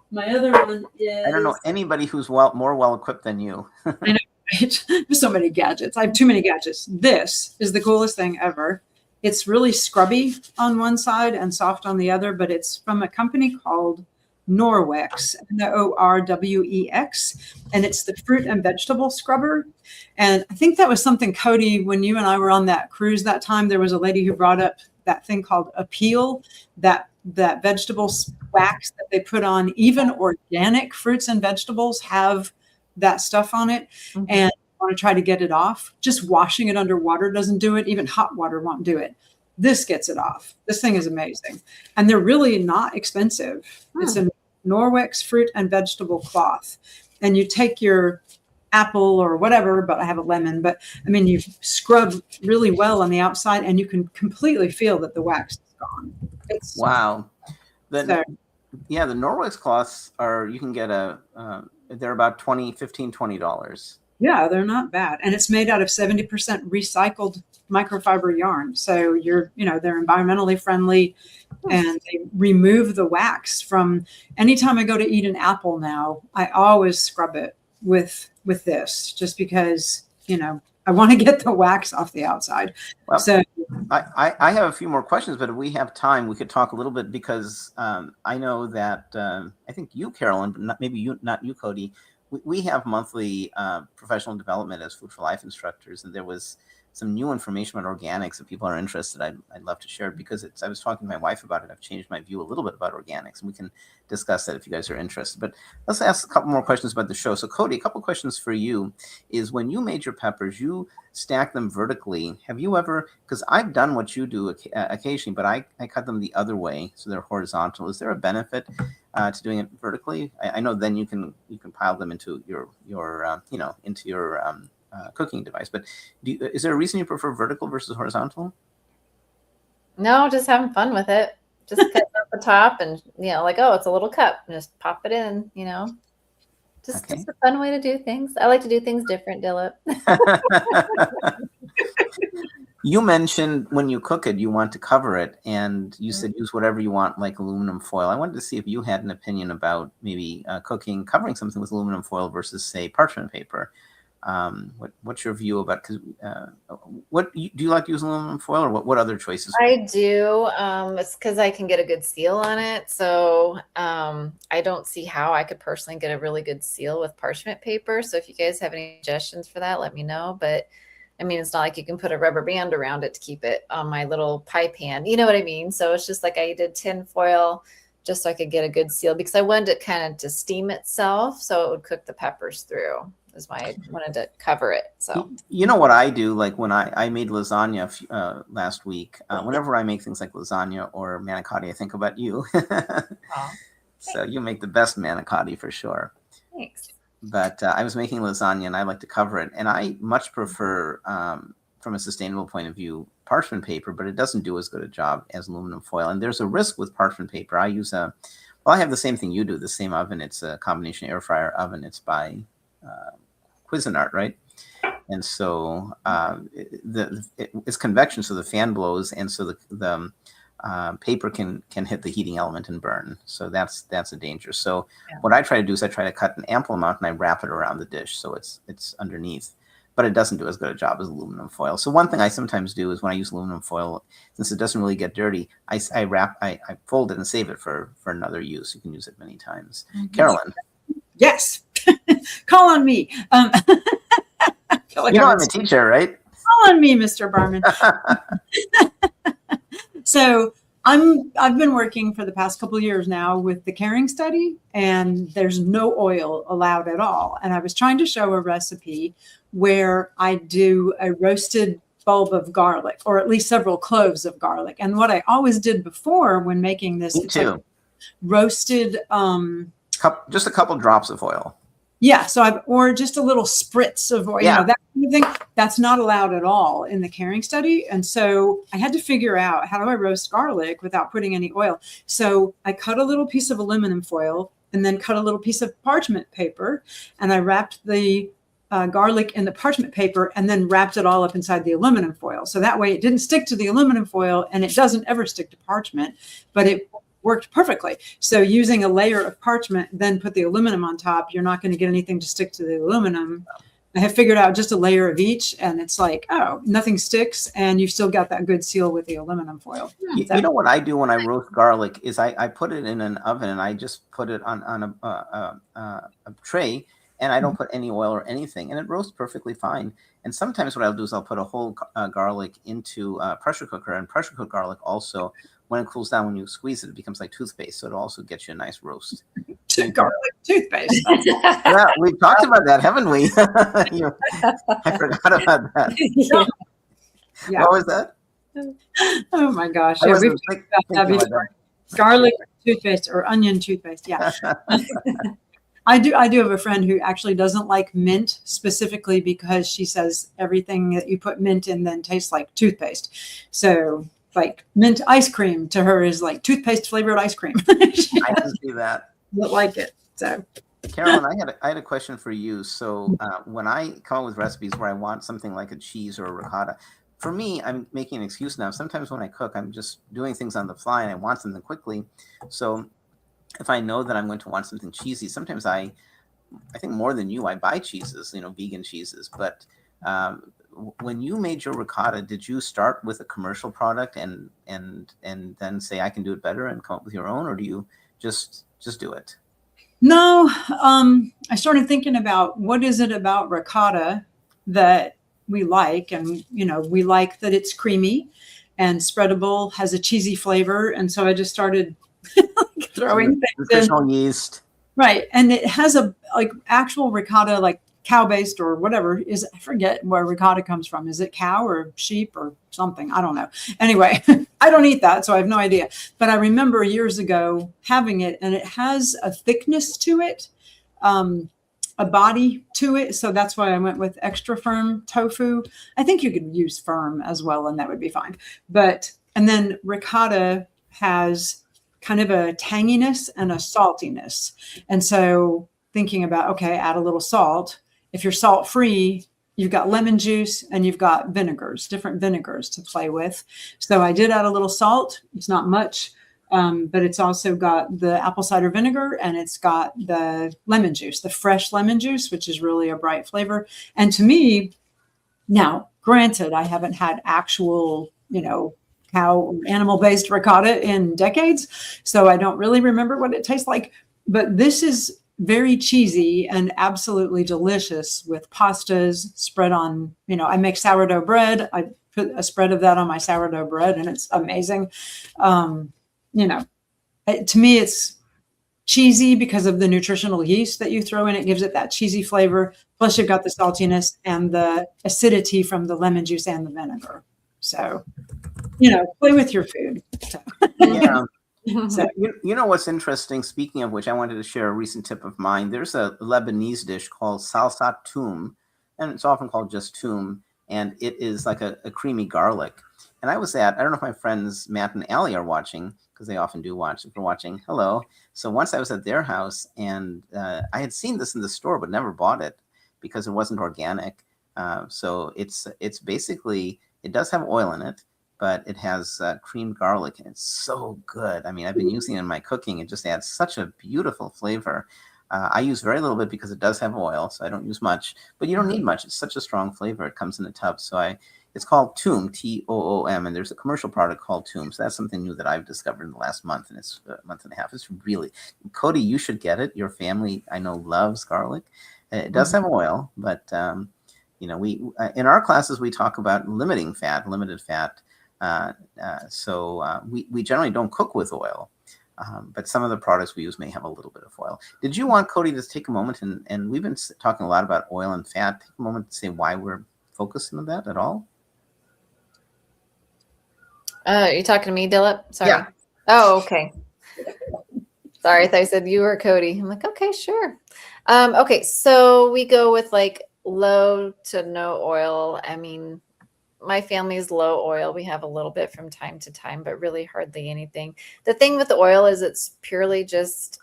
My other one is, I don't know anybody who's more well equipped than you. I know, right? There's so many gadgets. I have too many gadgets. This is the coolest thing ever. It's really scrubby on one side and soft on the other, but it's from a company called Norwex, Norwex, and it's the fruit and vegetable scrubber. And I think that was something, Cody, when you and I were on that cruise that time, there was a lady who brought up that thing called Appeal, that vegetable wax that they put on. Even organic fruits and vegetables have that stuff on it. Mm-hmm. And I want to try to get it off. Just washing it under water doesn't do it. Even hot water won't do it. This gets it off. This thing is amazing. And they're really not expensive. It's a Norwex fruit and vegetable cloth. And you take your apple or whatever, but I have a lemon. But I mean, you scrub really well on the outside and you can completely feel that the wax is gone. Wow. The Norwex cloths you can get they're about $20. Yeah, they're not bad. And it's made out of 70% recycled microfiber yarn. So they're environmentally friendly, and they remove the wax from, anytime I go to eat an apple now, I always scrub it with this, just because, I want to get the wax off the outside. Well, So I have a few more questions, but if we have time, we could talk a little bit because I know that I think you, Carolyn, but not you, Cody. We have monthly professional development as Food for Life instructors, and there was some new information about organics. If people are interested, I'd love to share it because I was talking to my wife about it. I've changed my view a little bit about organics, and we can discuss that if you guys are interested. But let's ask a couple more questions about the show. So Cody, a couple questions for you is when you made your peppers, you stack them vertically. Have you ever, because I've done what you do occasionally, but I cut them the other way, so they're horizontal. Is there a benefit to doing it vertically? I know then you can pile them into your into your cooking device. But is there a reason you prefer vertical versus horizontal? No, just having fun with it. Just cut off the top and, like, oh, it's a little cup. And just pop it in, Just a fun way to do things. I like to do things different, Dillip. You mentioned when you cook it, you want to cover it, and you said use whatever you want, like aluminum foil. I wanted to see if you had an opinion about maybe covering something with aluminum foil versus, say, parchment paper. What's your view about? Because do you like to use aluminum foil, or what other choices? I do. It's because I can get a good seal on it. So I don't see how I could personally get a really good seal with parchment paper. So if you guys have any suggestions for that, let me know. But I mean, it's not like you can put a rubber band around it to keep it on my little pie pan. You know what I mean? So it's just like I did tin foil just so I could get a good seal because I wanted it kind of to steam itself so it would cook the peppers through. Is why I wanted to cover it. So you know what I do, like when I made lasagna last week, whenever I make things like lasagna or manicotti, I think about you. So you make the best manicotti for sure. Thanks. But I was making lasagna and I like to cover it, and I much prefer from a sustainable point of view parchment paper, but it doesn't do as good a job as aluminum foil. And there's a risk with parchment paper. I have the same thing you do, the same oven. It's a combination air fryer oven. It's by Cuisinart, right? And so it's convection, so the fan blows, and so the paper can hit the heating element and burn. So that's a danger. So what I try to do is I try to cut an ample amount and I wrap it around the dish so it's underneath. But it doesn't do as good a job as aluminum foil. So one thing I sometimes do is when I use aluminum foil, since it doesn't really get dirty, I fold it and save it for another use. You can use it many times. Mm-hmm. Carolyn. Yes. Call on me. I feel like I'm a teacher, right? Call on me, Mr. Barman. So I've been working for the past couple of years now with the caring study, and there's no oil allowed at all. And I was trying to show a recipe where I do a roasted bulb of garlic, or at least several cloves of garlic. And what I always did before when making this, Me too. Like roasted just a couple drops of oil. Yeah, or just a little spritz of oil, that kind of thing. That's not allowed at all in the caring study. And so I had to figure out, how do I roast garlic without putting any oil? So I cut a little piece of aluminum foil and then cut a little piece of parchment paper, and I wrapped the garlic in the parchment paper and then wrapped it all up inside the aluminum foil. So that way it didn't stick to the aluminum foil, and it doesn't ever stick to parchment, but it worked perfectly. So using a layer of parchment, then put the aluminum on top, you're not going to get anything to stick to the aluminum. I have figured out just a layer of each, and it's like, oh, nothing sticks, and you've still got that good seal with the aluminum foil. You know what I do when I roast garlic is I put it in an oven, and I just put it on a tray, and I don't put any oil or anything, and it roasts perfectly fine. And sometimes what I'll do is I'll put a whole garlic into a pressure cooker, and pressure cooked garlic also, when it cools down, when you squeeze it, it becomes like toothpaste. So it also gets you a nice roast. Garlic toothpaste. Yeah, we've talked about that, haven't we? I forgot about that. Yeah. What was that? Oh my gosh. Yeah, we've talked about that before. Garlic toothpaste or onion toothpaste. Yeah. I do have a friend who actually doesn't like mint specifically because she says everything that you put mint in then tastes like toothpaste. So like mint ice cream to her is like toothpaste flavored ice cream. I can see that. Don't like it. So Carolyn, I had a question for you. So when I come up with recipes where I want something like a cheese or a ricotta, for me, I'm making an excuse now. Sometimes when I cook, I'm just doing things on the fly and I want something quickly. So if I know that I'm going to want something cheesy, sometimes I think more than you, I buy cheeses, vegan cheeses. But when you made your ricotta, did you start with a commercial product and then say I can do it better and come up with your own, or do you just do it? No, I started thinking about what is it about ricotta that we like, and we like that it's creamy and spreadable, has a cheesy flavor, and so I just started throwing things in. Nutritional yeast. Right. And it has a like actual ricotta, like cow-based or whatever I forget where ricotta comes from. Is it cow or sheep or something? I don't know. Anyway, I don't eat that, so I have no idea. But I remember years ago having it, and it has a thickness to it, a body to it. So that's why I went with extra firm tofu. I think you could use firm as well, and that would be fine. And then ricotta has kind of a tanginess and a saltiness. And so thinking about, okay, add a little salt. If you're salt free, you've got lemon juice and you've got vinegars, different vinegars to play with. So I did add a little salt. It's not much, but it's also got the apple cider vinegar, and it's got the lemon juice, the fresh lemon juice, which is really a bright flavor. And to me, now, granted, I haven't had actual, cow or animal-based ricotta in decades, so I don't really remember what it tastes like. But this is very cheesy and absolutely delicious with pastas spread on, I make sourdough bread. I put a spread of that on my sourdough bread, and it's amazing. To me, it's cheesy because of the nutritional yeast that you throw in. It gives it that cheesy flavor. Plus, you've got the saltiness and the acidity from the lemon juice and the vinegar. So, play with your food. Yeah. So, you know what's interesting? Speaking of which, I wanted to share a recent tip of mine. There's a Lebanese dish called salsa toum, and it's often called just toum, and it is like a creamy garlic. And I don't know if my friends Matt and Allie are watching, because they often do watch. If they're watching, hello. So once I was at their house, and I had seen this in the store, but never bought it because it wasn't organic. So it's basically, it does have oil in it, but it has creamed garlic, and it's so good. I mean, I've been using it in my cooking. It just adds such a beautiful flavor. I use very little bit because it does have oil, so I don't use much. But you don't need much. It's such a strong flavor. It comes in a tub. So it's called Toom, Toom, and there's a commercial product called Toom. So that's something new that I've discovered in the last month, and it's a month and a half. It's really, Cody, you should get it. Your family, I know, loves garlic. It does have oil, but we in our classes we talk about limited fat. So we generally don't cook with oil, but some of the products we use may have a little bit of oil. Did you want Cody to take a moment, and we've been talking a lot about oil and fat, take a moment to say why we're focusing on that at all? You talking to me, Dilip? Sorry. Yeah. Oh, okay. Sorry, I thought you said you were Cody. I'm like, okay, sure. Okay, so we go with like low to no oil. I mean, my family's low oil. We have a little bit from time to time, but really hardly anything. The thing with the oil is it's purely just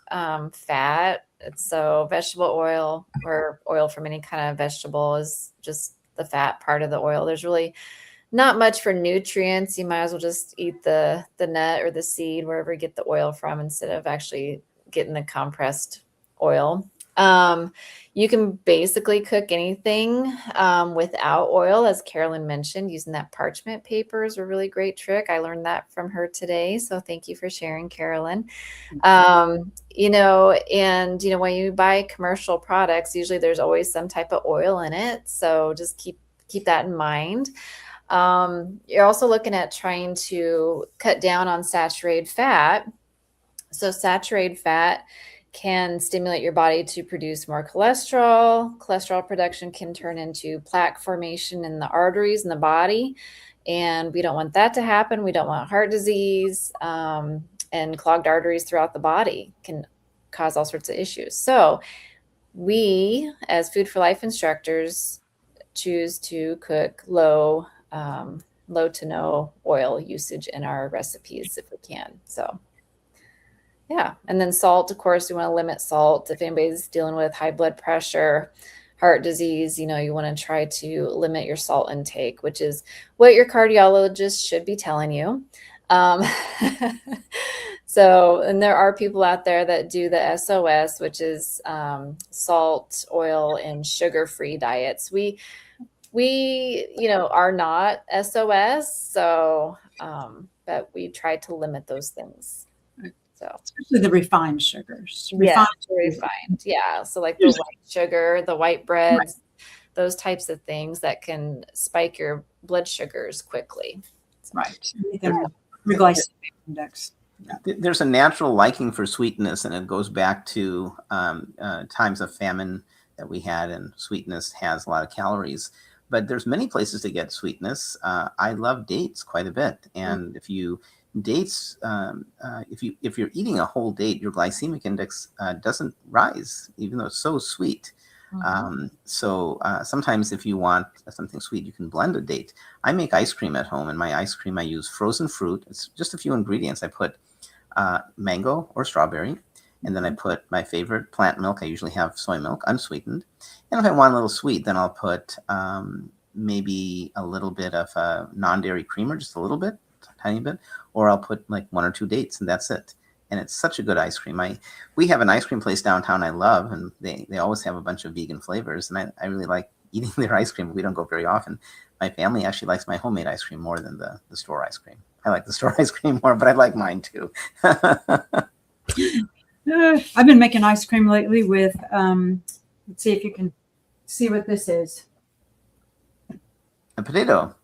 fat. So vegetable oil or oil from any kind of vegetable is just the fat part of the oil. There's really not much for nutrients. You might as well just eat the nut or the seed, wherever you get the oil from, instead of actually getting the compressed oil. You can basically cook anything without oil, as Carolyn mentioned. Using that parchment paper is a really great trick. I learned that from her today, so thank you for sharing, Carolyn. When you buy commercial products, usually there's always some type of oil in it, so just keep that in mind. You're also looking at trying to cut down on saturated fat. So saturated fat can stimulate your body to produce more cholesterol. Cholesterol production can turn into plaque formation in the arteries in the body. And we don't want that to happen. We don't want heart disease, and clogged arteries throughout the body can cause all sorts of issues. So we, as Food for Life instructors, choose to cook low to no oil usage in our recipes if we can. So yeah. And then salt, of course, we want to limit salt. If anybody's dealing with high blood pressure, heart disease, you want to try to limit your salt intake, which is what your cardiologist should be telling you. So, and there are people out there that do the SOS, which is salt, oil, and sugar-free diets. We We, are not SOS, so but we try to limit those things. So Especially the refined sugars. yeah, Refined. refined. Yeah. So like the white sugar, the white breads, those types of things that can spike your blood sugars quickly. Right. Anything with glycemic index. There's a natural liking for sweetness, and it goes back to times of famine that we had, and sweetness has a lot of calories. But there's many places to get sweetness. I love dates quite a bit, and if you're eating a whole date, your glycemic index doesn't rise, even though it's so sweet. So sometimes if you want something sweet, you can blend a date. I make ice cream at home, and my ice cream, I use frozen fruit. It's just a few ingredients. I put mango or strawberry, and then I put my favorite plant milk. I usually have soy milk, unsweetened. And if I want a little sweet, then I'll put maybe a little bit of non-dairy creamer, just a little bit, a tiny bit, or I'll put like 1 or 2 dates, and that's it. And it's such a good ice cream. We have an ice cream place downtown I love, and they always have a bunch of vegan flavors, and I really like eating their ice cream. We don't go very often. My family actually likes my homemade ice cream more than the store ice cream. I like the store ice cream more, but I like mine too. I've been making ice cream lately with, let's see if you can see what this is. A potato.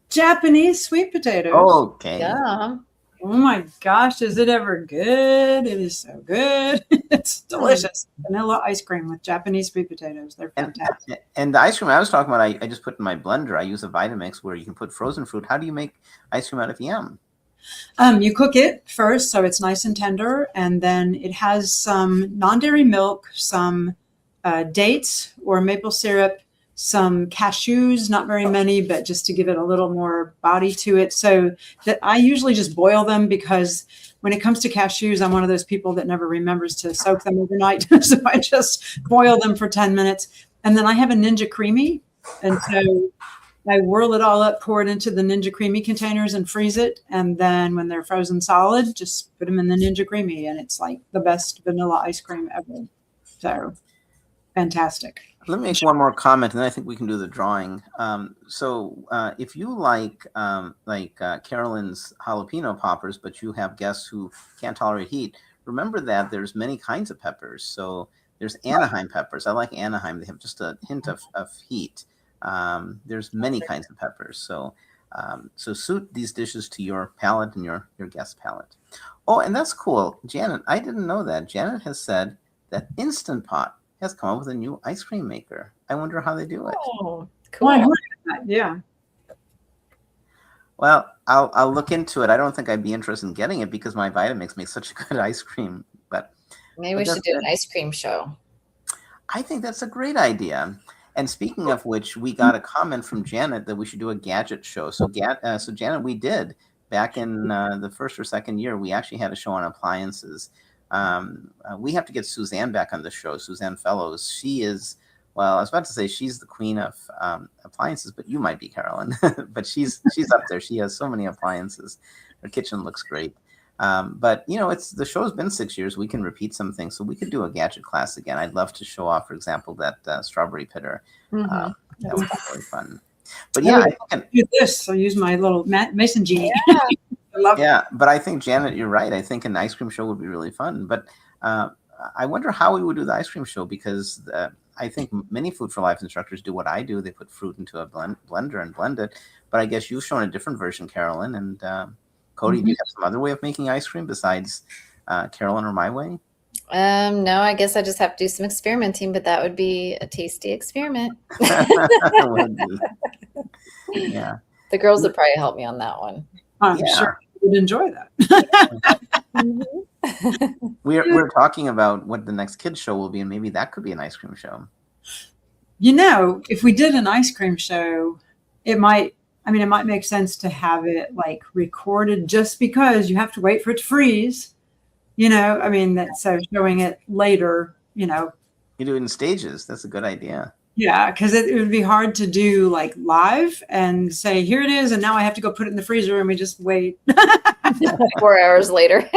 Japanese sweet potatoes. Okay. Yeah. Oh my gosh, is it ever good? It is so good. It's delicious. Vanilla ice cream with Japanese sweet potatoes. They're fantastic. And the ice cream I was talking about, I just put in my blender. I use a Vitamix where you can put frozen fruit. How do you make ice cream out of yam? You cook it first so it's nice and tender, and then it has some non-dairy milk, some dates or maple syrup, some cashews, not very many, but just to give it a little more body to it. So that I usually just boil them, because when it comes to cashews, I'm one of those people that never remembers to soak them overnight. So I just boil them for 10 minutes. And then I have a Ninja Creamy. And so I whirl it all up, pour it into the Ninja Creamy containers and freeze it. And then when they're frozen solid, just put them in the Ninja Creamy. And it's like the best vanilla ice cream ever. So fantastic. Let me make one more comment, and then I think we can do the drawing. If you like Carolyn's jalapeno poppers, but you have guests who can't tolerate heat, remember that there's many kinds of peppers. So there's Anaheim peppers. I like Anaheim. They have just a hint of heat. There's many kinds of peppers. So suit these dishes to your palate and your guest palate. Oh, and that's cool. Janet, I didn't know that. Janet has said that Instant Pot has come up with a new ice cream maker. I wonder how they do it. Oh, cool. Well, I heard that. Yeah. Well, I'll look into it. I don't think I'd be interested in getting it because my Vitamix makes such a good ice cream. But Maybe we should do an ice cream show. I think that's a great idea. And speaking of which, we got a comment from Janet that we should do a gadget show. So Janet, we did back in the first or second year. We actually had a show on appliances. We have to get Suzanne back on the show. Suzanne Fellows. She is, well, I was about to say she's the queen of appliances, but you might be, Carolyn. But she's up there. She has so many appliances. Her kitchen looks great. But the show's been 6 years. We can repeat some things, so we could do a gadget class again. I'd love to show off, for example, that strawberry pitter. That would be really fun. But yeah, I can do this. I'll use my little mason genie. Yeah, but I think, Janet, you're right. I think an ice cream show would be really fun. But I wonder how we would do the ice cream show, because I think many Food for Life instructors do what I do. They put fruit into a blender and blend it. But I guess you've shown a different version, Carolyn. And Cody, do you have some other way of making ice cream besides Carolyn or my way? No, I guess I just have to do some experimenting, but that would be a tasty experiment. Yeah. The girls would probably help me on that one. I'm sure you would enjoy that. We're talking about what the next kids show will be, and maybe that could be an ice cream show. If we did an ice cream show, it might make sense to have it like recorded, just because you have to wait for it to freeze. So showing it later, You do it in stages. That's a good idea. Yeah, because it would be hard to do like live and say, here it is, and now I have to go put it in the freezer, and we just wait. 4 hours later.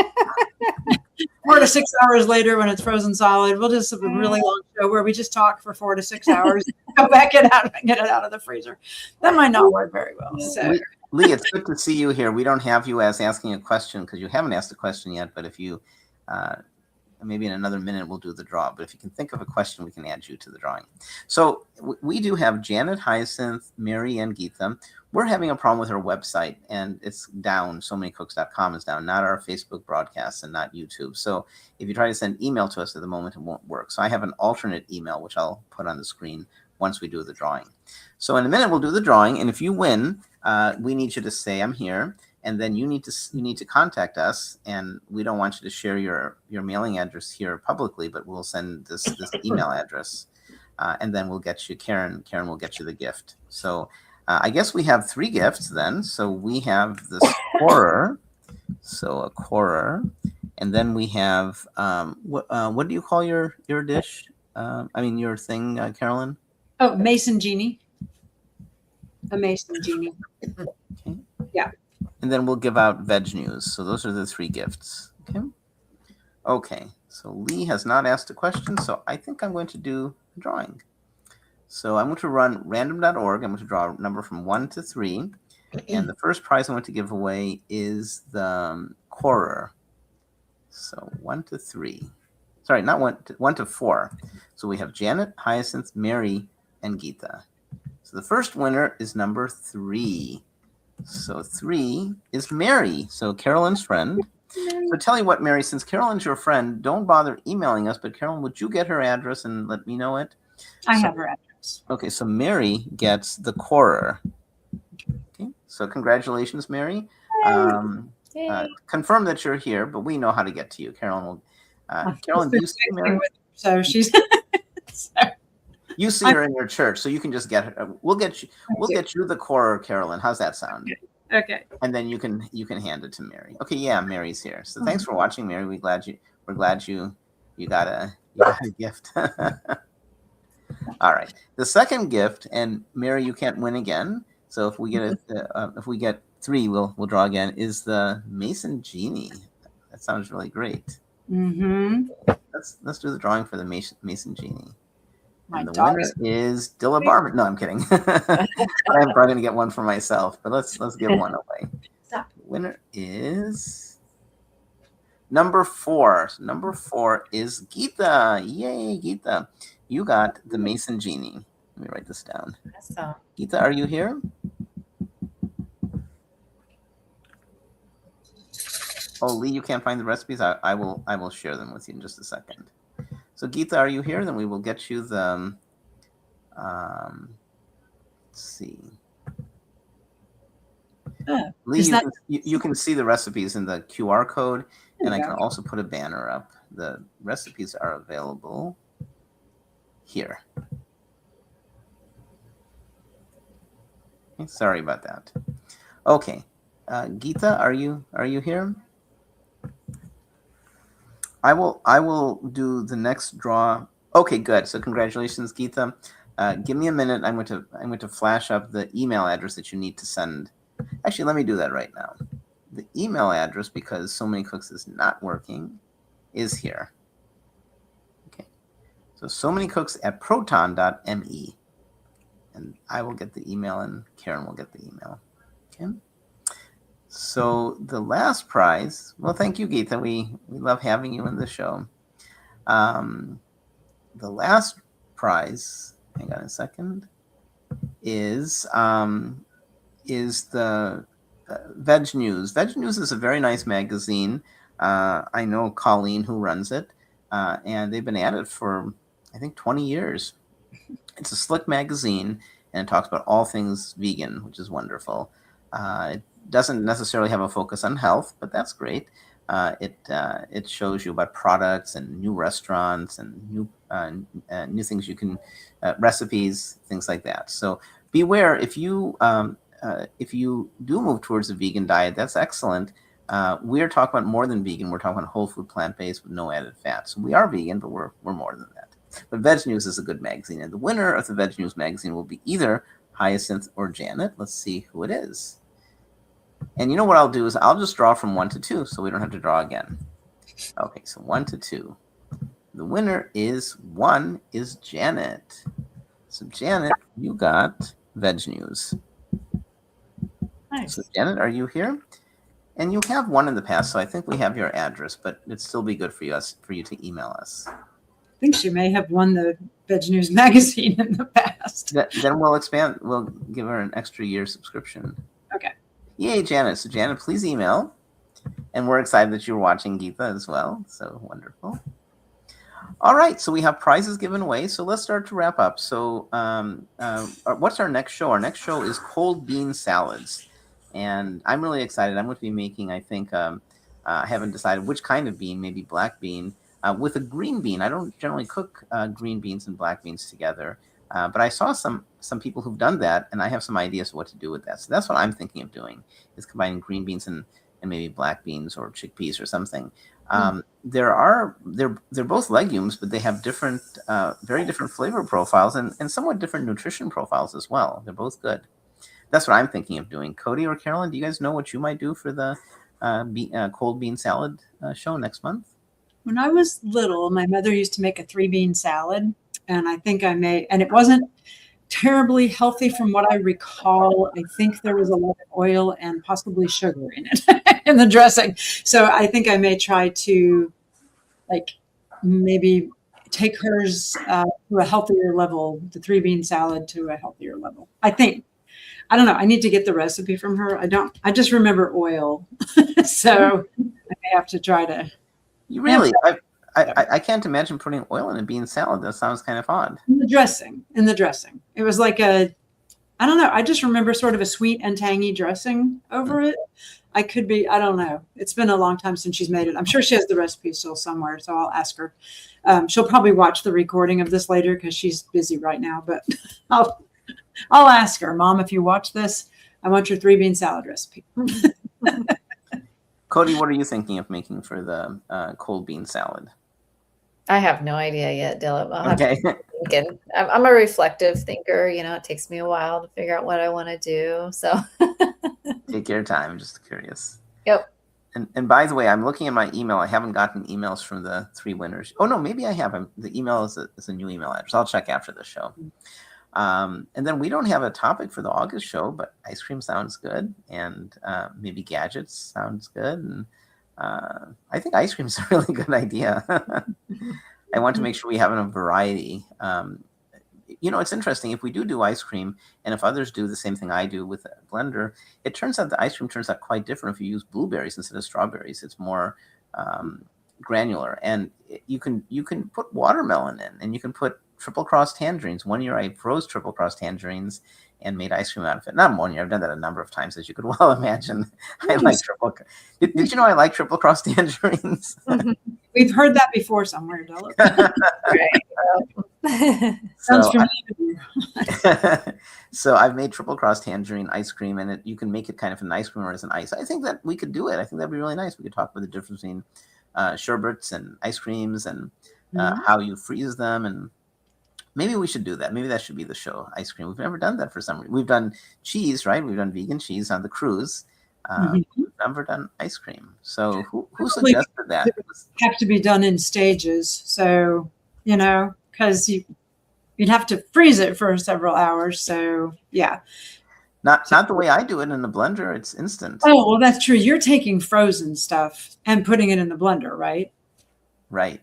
4 to 6 hours later when it's frozen solid. We'll just have a really long show where we just talk for 4 to 6 hours. go back it out and get it out of the freezer. That might not work very well. So Lee, it's good to see you here. We don't have you as asking a question because you haven't asked a question yet. But if you, maybe in another minute, we'll do the draw. But if you can think of a question, we can add you to the drawing. So we do have Janet, Hyacinth, Mary, and Geetha. We're having a problem with our website, and it's down. SoManyCooks.com is down, not our Facebook broadcast and not YouTube. So if you try to send email to us at the moment, it won't work. So I have an alternate email, which I'll put on the screen once we do the drawing. So in a minute, we'll do the drawing. And if you win, we need you to say, I'm here. And then you need to contact us. And we don't want you to share your mailing address here publicly, but we'll send this email address. And then we'll get you, Karen will get you the gift. So I guess we have 3 gifts then. So we have this corer. So a corer. And then we have, what do you call your dish? Your thing, Carolyn? oh, Mason Genie. A Mason Genie. Okay. Yeah. And then we'll give out veg news. So those are the 3 gifts. Okay. Okay. So Lee has not asked a question. So I think I'm going to do a drawing. So I'm going to run random.org. I'm going to draw a number from 1 to 3. And the first prize I want to give away is the corer. So 1 to 3. Sorry, not 1 to 4. So we have Janet, Hyacinth, Mary, and Geetha. So the first winner is number 3. So 3 is Mary. So Carolyn's friend. So tell you what, Mary, since Carolyn's your friend, don't bother emailing us. But Carolyn, would you get her address and let me know it? I have her address. Okay, so Mary gets the corer. Okay, so congratulations, Mary. Confirm that you're here, but we know how to get to you. Carolyn will. Carolyn, do you see Mary? So she's. You see her in your church, so you can just get her. We'll get you the corer, Carolyn. How's that sound? Okay. And then you can hand it to Mary. Okay, yeah, Mary's here. So thanks for watching, Mary. We're glad you got a gift. All right. The second gift, and Mary, you can't win again. So if we get 3, we'll draw again. Is the Mason Genie? That sounds really great. Mm-hmm. Let's do the drawing for the Mason Genie. And the dog winner is Dilla Barman. No, I'm kidding. I'm probably going to get one for myself, but let's give one away. Stop. The winner is number 4. So number 4 is Geetha. Yay, Geetha. You got the Mason Genie. Let me write this down. Awesome. Geetha, are you here? Oh, Lee, you can't find the recipes? I will share them with you in just a second. So Geetha, are you here? Then we will get you the, let's see. Lee, you can see the recipes in the QR code, and I can also put a banner up. The recipes are available here. Okay, sorry about that. Okay, Geetha, are you here? I will do the next draw. Okay, good. So congratulations, Geetha. Give me a minute. I'm going to flash up the email address that you need to send. Actually, let me do that right now. The email address, because So Many Cooks is not working, is here. Okay. So somanycooks@proton.me. And I will get the email and Karen will get the email. Okay. So the last prize, well, thank you, Geetha. We love having you in the show. The last prize, hang on a second, is the Veg News. Veg News is a very nice magazine. I know Colleen, who runs it, and they've been at it for, I think, 20 years. It's a slick magazine, and it talks about all things vegan, which is wonderful. It doesn't necessarily have a focus on health, but that's great. It shows you about products and new restaurants and new things you can, recipes, things like that. So beware, if you do move towards a vegan diet, that's excellent. We're talking about more than vegan. We're talking about whole food, plant-based with no added fat. So we are vegan, but we're more than that. But Veg News is a good magazine, and the winner of the Veg News magazine will be either Hyacinth or Janet. Let's see who it is. And you know what I'll do is I'll just draw from 1 to 2, so we don't have to draw again. Okay, so 1 to 2. The winner is 1 is Janet. So Janet, you got veg news. Nice. So Janet, are you here? And you have one in the past, so I think we have your address, but it'd still be good for you to email us. I think she may have won the Veg News magazine in the past. Then we'll expand. We'll give her an extra year subscription. Okay. Yay, Janet. So Janet, please email. And we're excited that you're watching Geetha as well. So wonderful. All right, so we have prizes given away. So let's start to wrap up. So what's our next show? Our next show is cold bean salads. And I'm really excited. I'm going to be making, I think, I haven't decided which kind of bean, maybe black bean, with a green bean. I don't generally cook green beans and black beans together. But I saw some people who've done that, and I have some ideas of what to do with that. So that's what I'm thinking of doing, is combining green beans and maybe black beans or chickpeas or something. They're both legumes, but they have different, very different flavor profiles and somewhat different nutrition profiles as well. They're both good. That's what I'm thinking of doing. Cody or Carolyn, do you guys know what you might do for the cold bean salad show next month? When I was little, my mother used to make a 3-bean salad, and I think I made, and it wasn't terribly healthy from what I recall. I think there was a lot of oil and possibly sugar in it in the dressing. So I think I may try to maybe take hers to a healthier level, the 3-bean salad to a healthier level. I think. I don't know. I need to get the recipe from her. I just remember oil. So I may have to try to. You really? I can't imagine putting oil in a bean salad. That sounds kind of odd. In the dressing. It was like I don't know. I just remember sort of a sweet and tangy dressing over it. I don't know. It's been a long time since she's made it. I'm sure she has the recipe still somewhere, so I'll ask her. She'll probably watch the recording of this later because she's busy right now, but I'll ask her, Mom, if you watch this, I want your 3-bean salad recipe. Cody, what are you thinking of making for the cold bean salad? I have no idea yet, Dylan. Okay. I'm a reflective thinker. It takes me a while to figure out what I want to do. So Take your time. Just curious. Yep. And by the way, I'm looking at my email. I haven't gotten emails from the 3 winners. Oh, no, maybe I have. The email is a new email address. I'll check after the show. And then we don't have a topic for the August show, but ice cream sounds good. And maybe gadgets sounds good. And I think ice cream is a really good idea. I want to make sure we have a variety. It's interesting. If we do ice cream, and if others do the same thing I do with a blender, it turns out the ice cream turns out quite different if you use blueberries instead of strawberries. It's more granular. And you can put watermelon in, and you can put triple cross tangerines. One year I froze triple cross tangerines and made ice cream out of it. Not one year, I've done that a number of times, as you could well imagine. I like triple. Did you know I like triple cross tangerines? We've heard that before somewhere, Dylan. Sounds familiar. So I've made triple cross tangerine ice cream, and you can make it kind of an ice cream or as an ice. I think that we could do it. I think that'd be really nice. We could talk about the difference between sherbets and ice creams and how you freeze them, and maybe we should do that. Maybe that should be the show, ice cream. We've never done that for some reason. We've done cheese, right? We've done vegan cheese on the cruise. We've never done ice cream. So who suggested that? Have to be done in stages. So, because you'd have to freeze it for several hours. So, yeah. Not the way I do it in the blender. It's instant. Oh, well, that's true. You're taking frozen stuff and putting it in the blender, right? Right.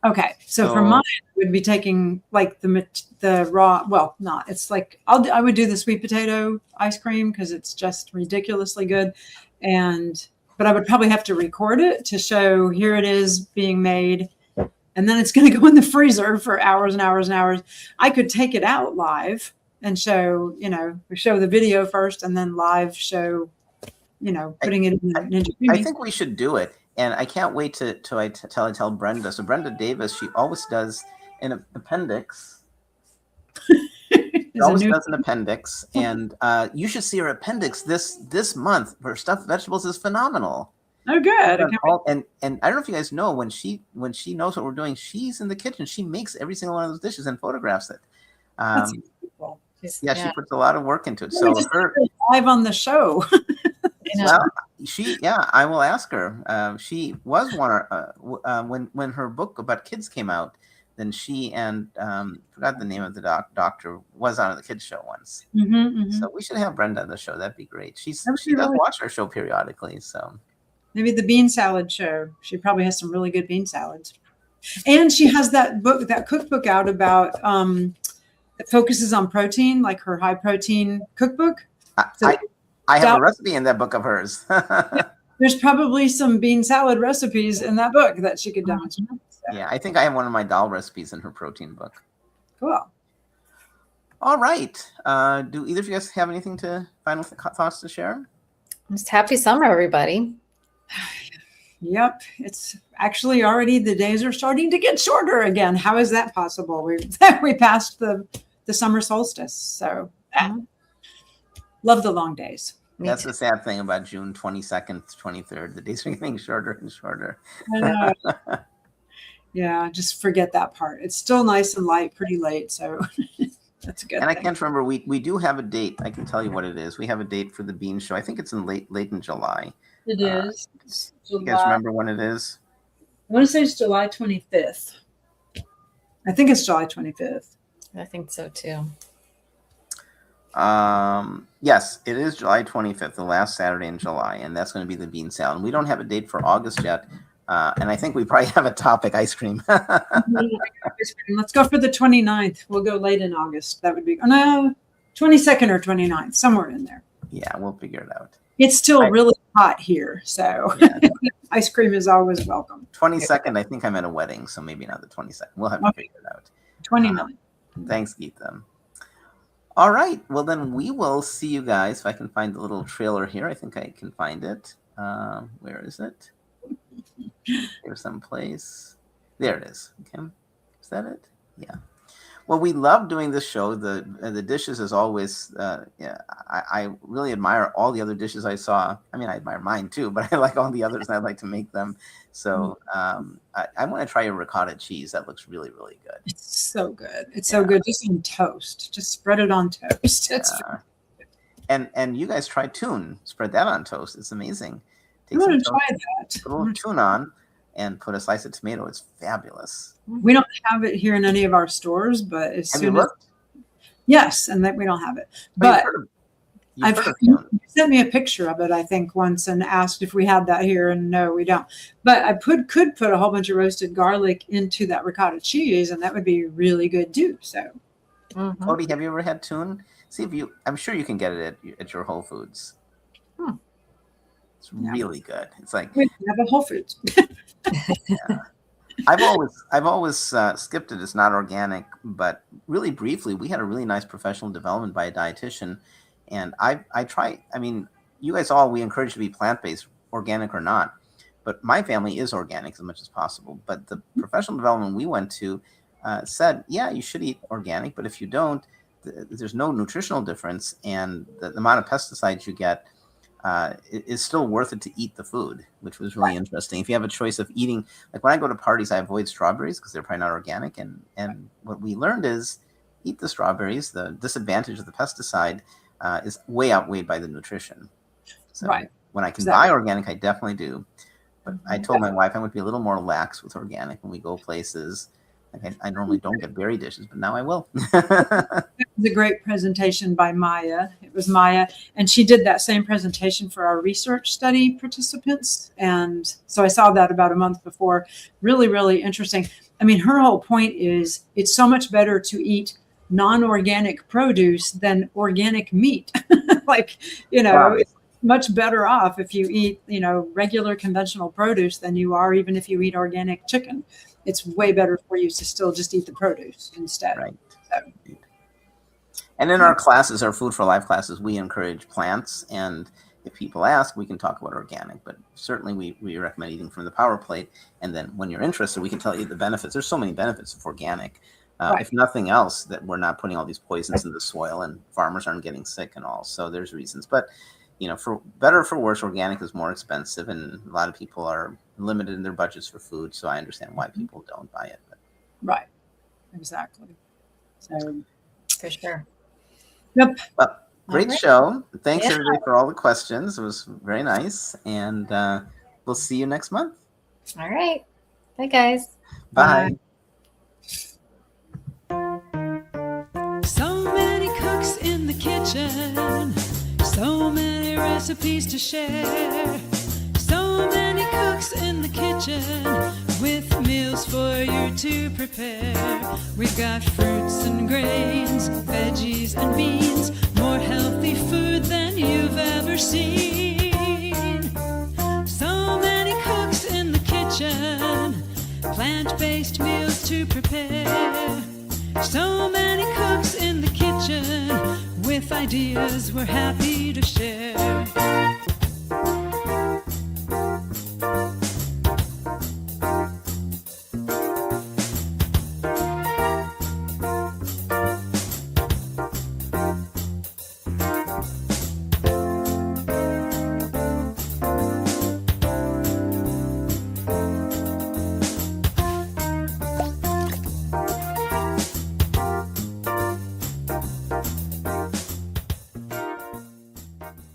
Okay, so for mine, I would be taking like the raw. Well, not. It's like I would do the sweet potato ice cream because it's just ridiculously good, but I would probably have to record it to show here it is being made, and then it's going to go in the freezer for hours and hours and hours. I could take it out live and show. We show the video first, and then live show. Putting it in the Ninja Creamy. I think we should do it. And I can't wait till I tell Brenda. So Brenda Davis, she always does an appendix. She always does an appendix. And you should see her appendix this month. Her stuffed vegetables is phenomenal. Oh, good. And I don't know if you guys know, when she knows what we're doing, she's in the kitchen. She makes every single one of those dishes and photographs it. That's cool. She puts a lot of work into it. So her live on the show. Well, I will ask her. She was one when her book about kids came out. then she and forgot the name of the doctor was on the kids show once. So we should have Brenda on the show. That'd be great. She does watch our show periodically. So maybe the bean salad show. She probably has some really good bean salads. And she has that book, that cookbook out about that focuses on protein, like her high protein cookbook. I have a recipe in that book of hers. There's probably some bean salad recipes in that book that she could demonstrate. So. Yeah, I think I have one of my dal recipes in her protein book. Cool. All right. Do either of you guys have anything final thoughts to share? Just happy summer, everybody. Yep. It's actually already, the days are starting to get shorter again. How is that possible? We passed the summer solstice. So love the long days. That's the sad thing about June 22nd, 23rd. The days are getting shorter and shorter. I know. Yeah, just forget that part. It's still nice and light, pretty late. So that's a good thing. I can't remember. We do have a date. I can tell you what it is. We have a date for the bean show. I think it's in late in July. It is. You guys remember when it is? I want to say it's July 25th. I think it's July 25th. I think so too. Yes, it is July 25th, the last Saturday in July, and that's going to be the bean salad. And we don't have a date for August yet, and I think we probably have a topic: ice cream. Let's go for the 29th. We'll go late in August. That would be 22nd or 29th, somewhere in there. Yeah, we'll figure it out. It's still really hot here, so ice cream is always welcome. 22nd, I think I'm at a wedding, so maybe not the 22nd. We'll have to figure it out. 29th. Thanks, Geetha. All right. Well, then we will see you guys. If I can find the little trailer here, I think I can find it. Where is it? There's someplace. There it is. Okay. Is that it? Yeah. Well, we love doing this show. The dishes is always. I really admire all the other dishes I saw. I mean, I admire mine too, but I like all the others, and I like to make them. So I want to try a ricotta cheese. That looks really, really good. It's so good. It's so good. Just on toast. Just spread it on toast. And you guys try tune. Spread that on toast. It's amazing. I'm going to try that. Put a little tune on and put a slice of tomato. It's fabulous. We don't have it here in any of our stores, but as Have soon you as looked? yes, and that we don't have it. But I've you sent me a picture of it, I think, once and asked if we had that here, and no, we don't. But I could put a whole bunch of roasted garlic into that ricotta cheese, and that would be really good too. So, Cody, have you ever had tune? See if you. I'm sure you can get it at your Whole Foods. It's really good. It's like we have a Whole Foods. Yeah. I've always skipped it. It's not organic, but really briefly, we had a really nice professional development by a dietitian, and I try. I mean, you guys we encourage to be plant-based, organic or not, but my family is organic as much as possible. But the professional development we went to said, yeah, you should eat organic, but if you don't, there's no nutritional difference, and the amount of pesticides you get. It's still worth it to eat the food, which was really interesting. If you have a choice of eating, like when I go to parties, I avoid strawberries because they're probably not organic. And what we learned is eat the strawberries. The disadvantage of the pesticide is way outweighed by the nutrition. So when I can buy organic, I definitely do. But I told my wife I would be a little more lax with organic when we go places. Like I normally don't get berry dishes, but now I will. It was a great presentation by Maya. It was Maya, and she did that same presentation for our research study participants. And so I saw that about a month before. Really, really interesting. I mean, her whole point is it's so much better to eat non-organic produce than organic meat. Like, it's much better off if you eat, regular conventional produce than you are even if you eat organic chicken. It's way better for you to still just eat the produce instead. Right. So. And in our classes, our Food for Life classes, we encourage plants. And if people ask, we can talk about organic. But certainly we recommend eating from the Power Plate. And then when you're interested, we can tell you the benefits. There's so many benefits of organic. If nothing else, that we're not putting all these poisons in the soil and farmers aren't getting sick and all. So there's reasons. But, for better or for worse, organic is more expensive. And a lot of people are limited in their budgets for food. So I understand why people don't buy it. But. Right. Exactly. So for sure. Yep. Well, great show. Thanks everybody for all the questions. It was very nice. And we'll see you next month. All right. Bye, guys. Bye. Bye. kitchen. So many recipes to share. So many cooks in the kitchen with meals for you to prepare. We've got fruits and grains, veggies and beans, more healthy food than you've ever seen. So many cooks in the kitchen, plant-based meals to prepare. So many cooks in the kitchen with ideas we're happy to share.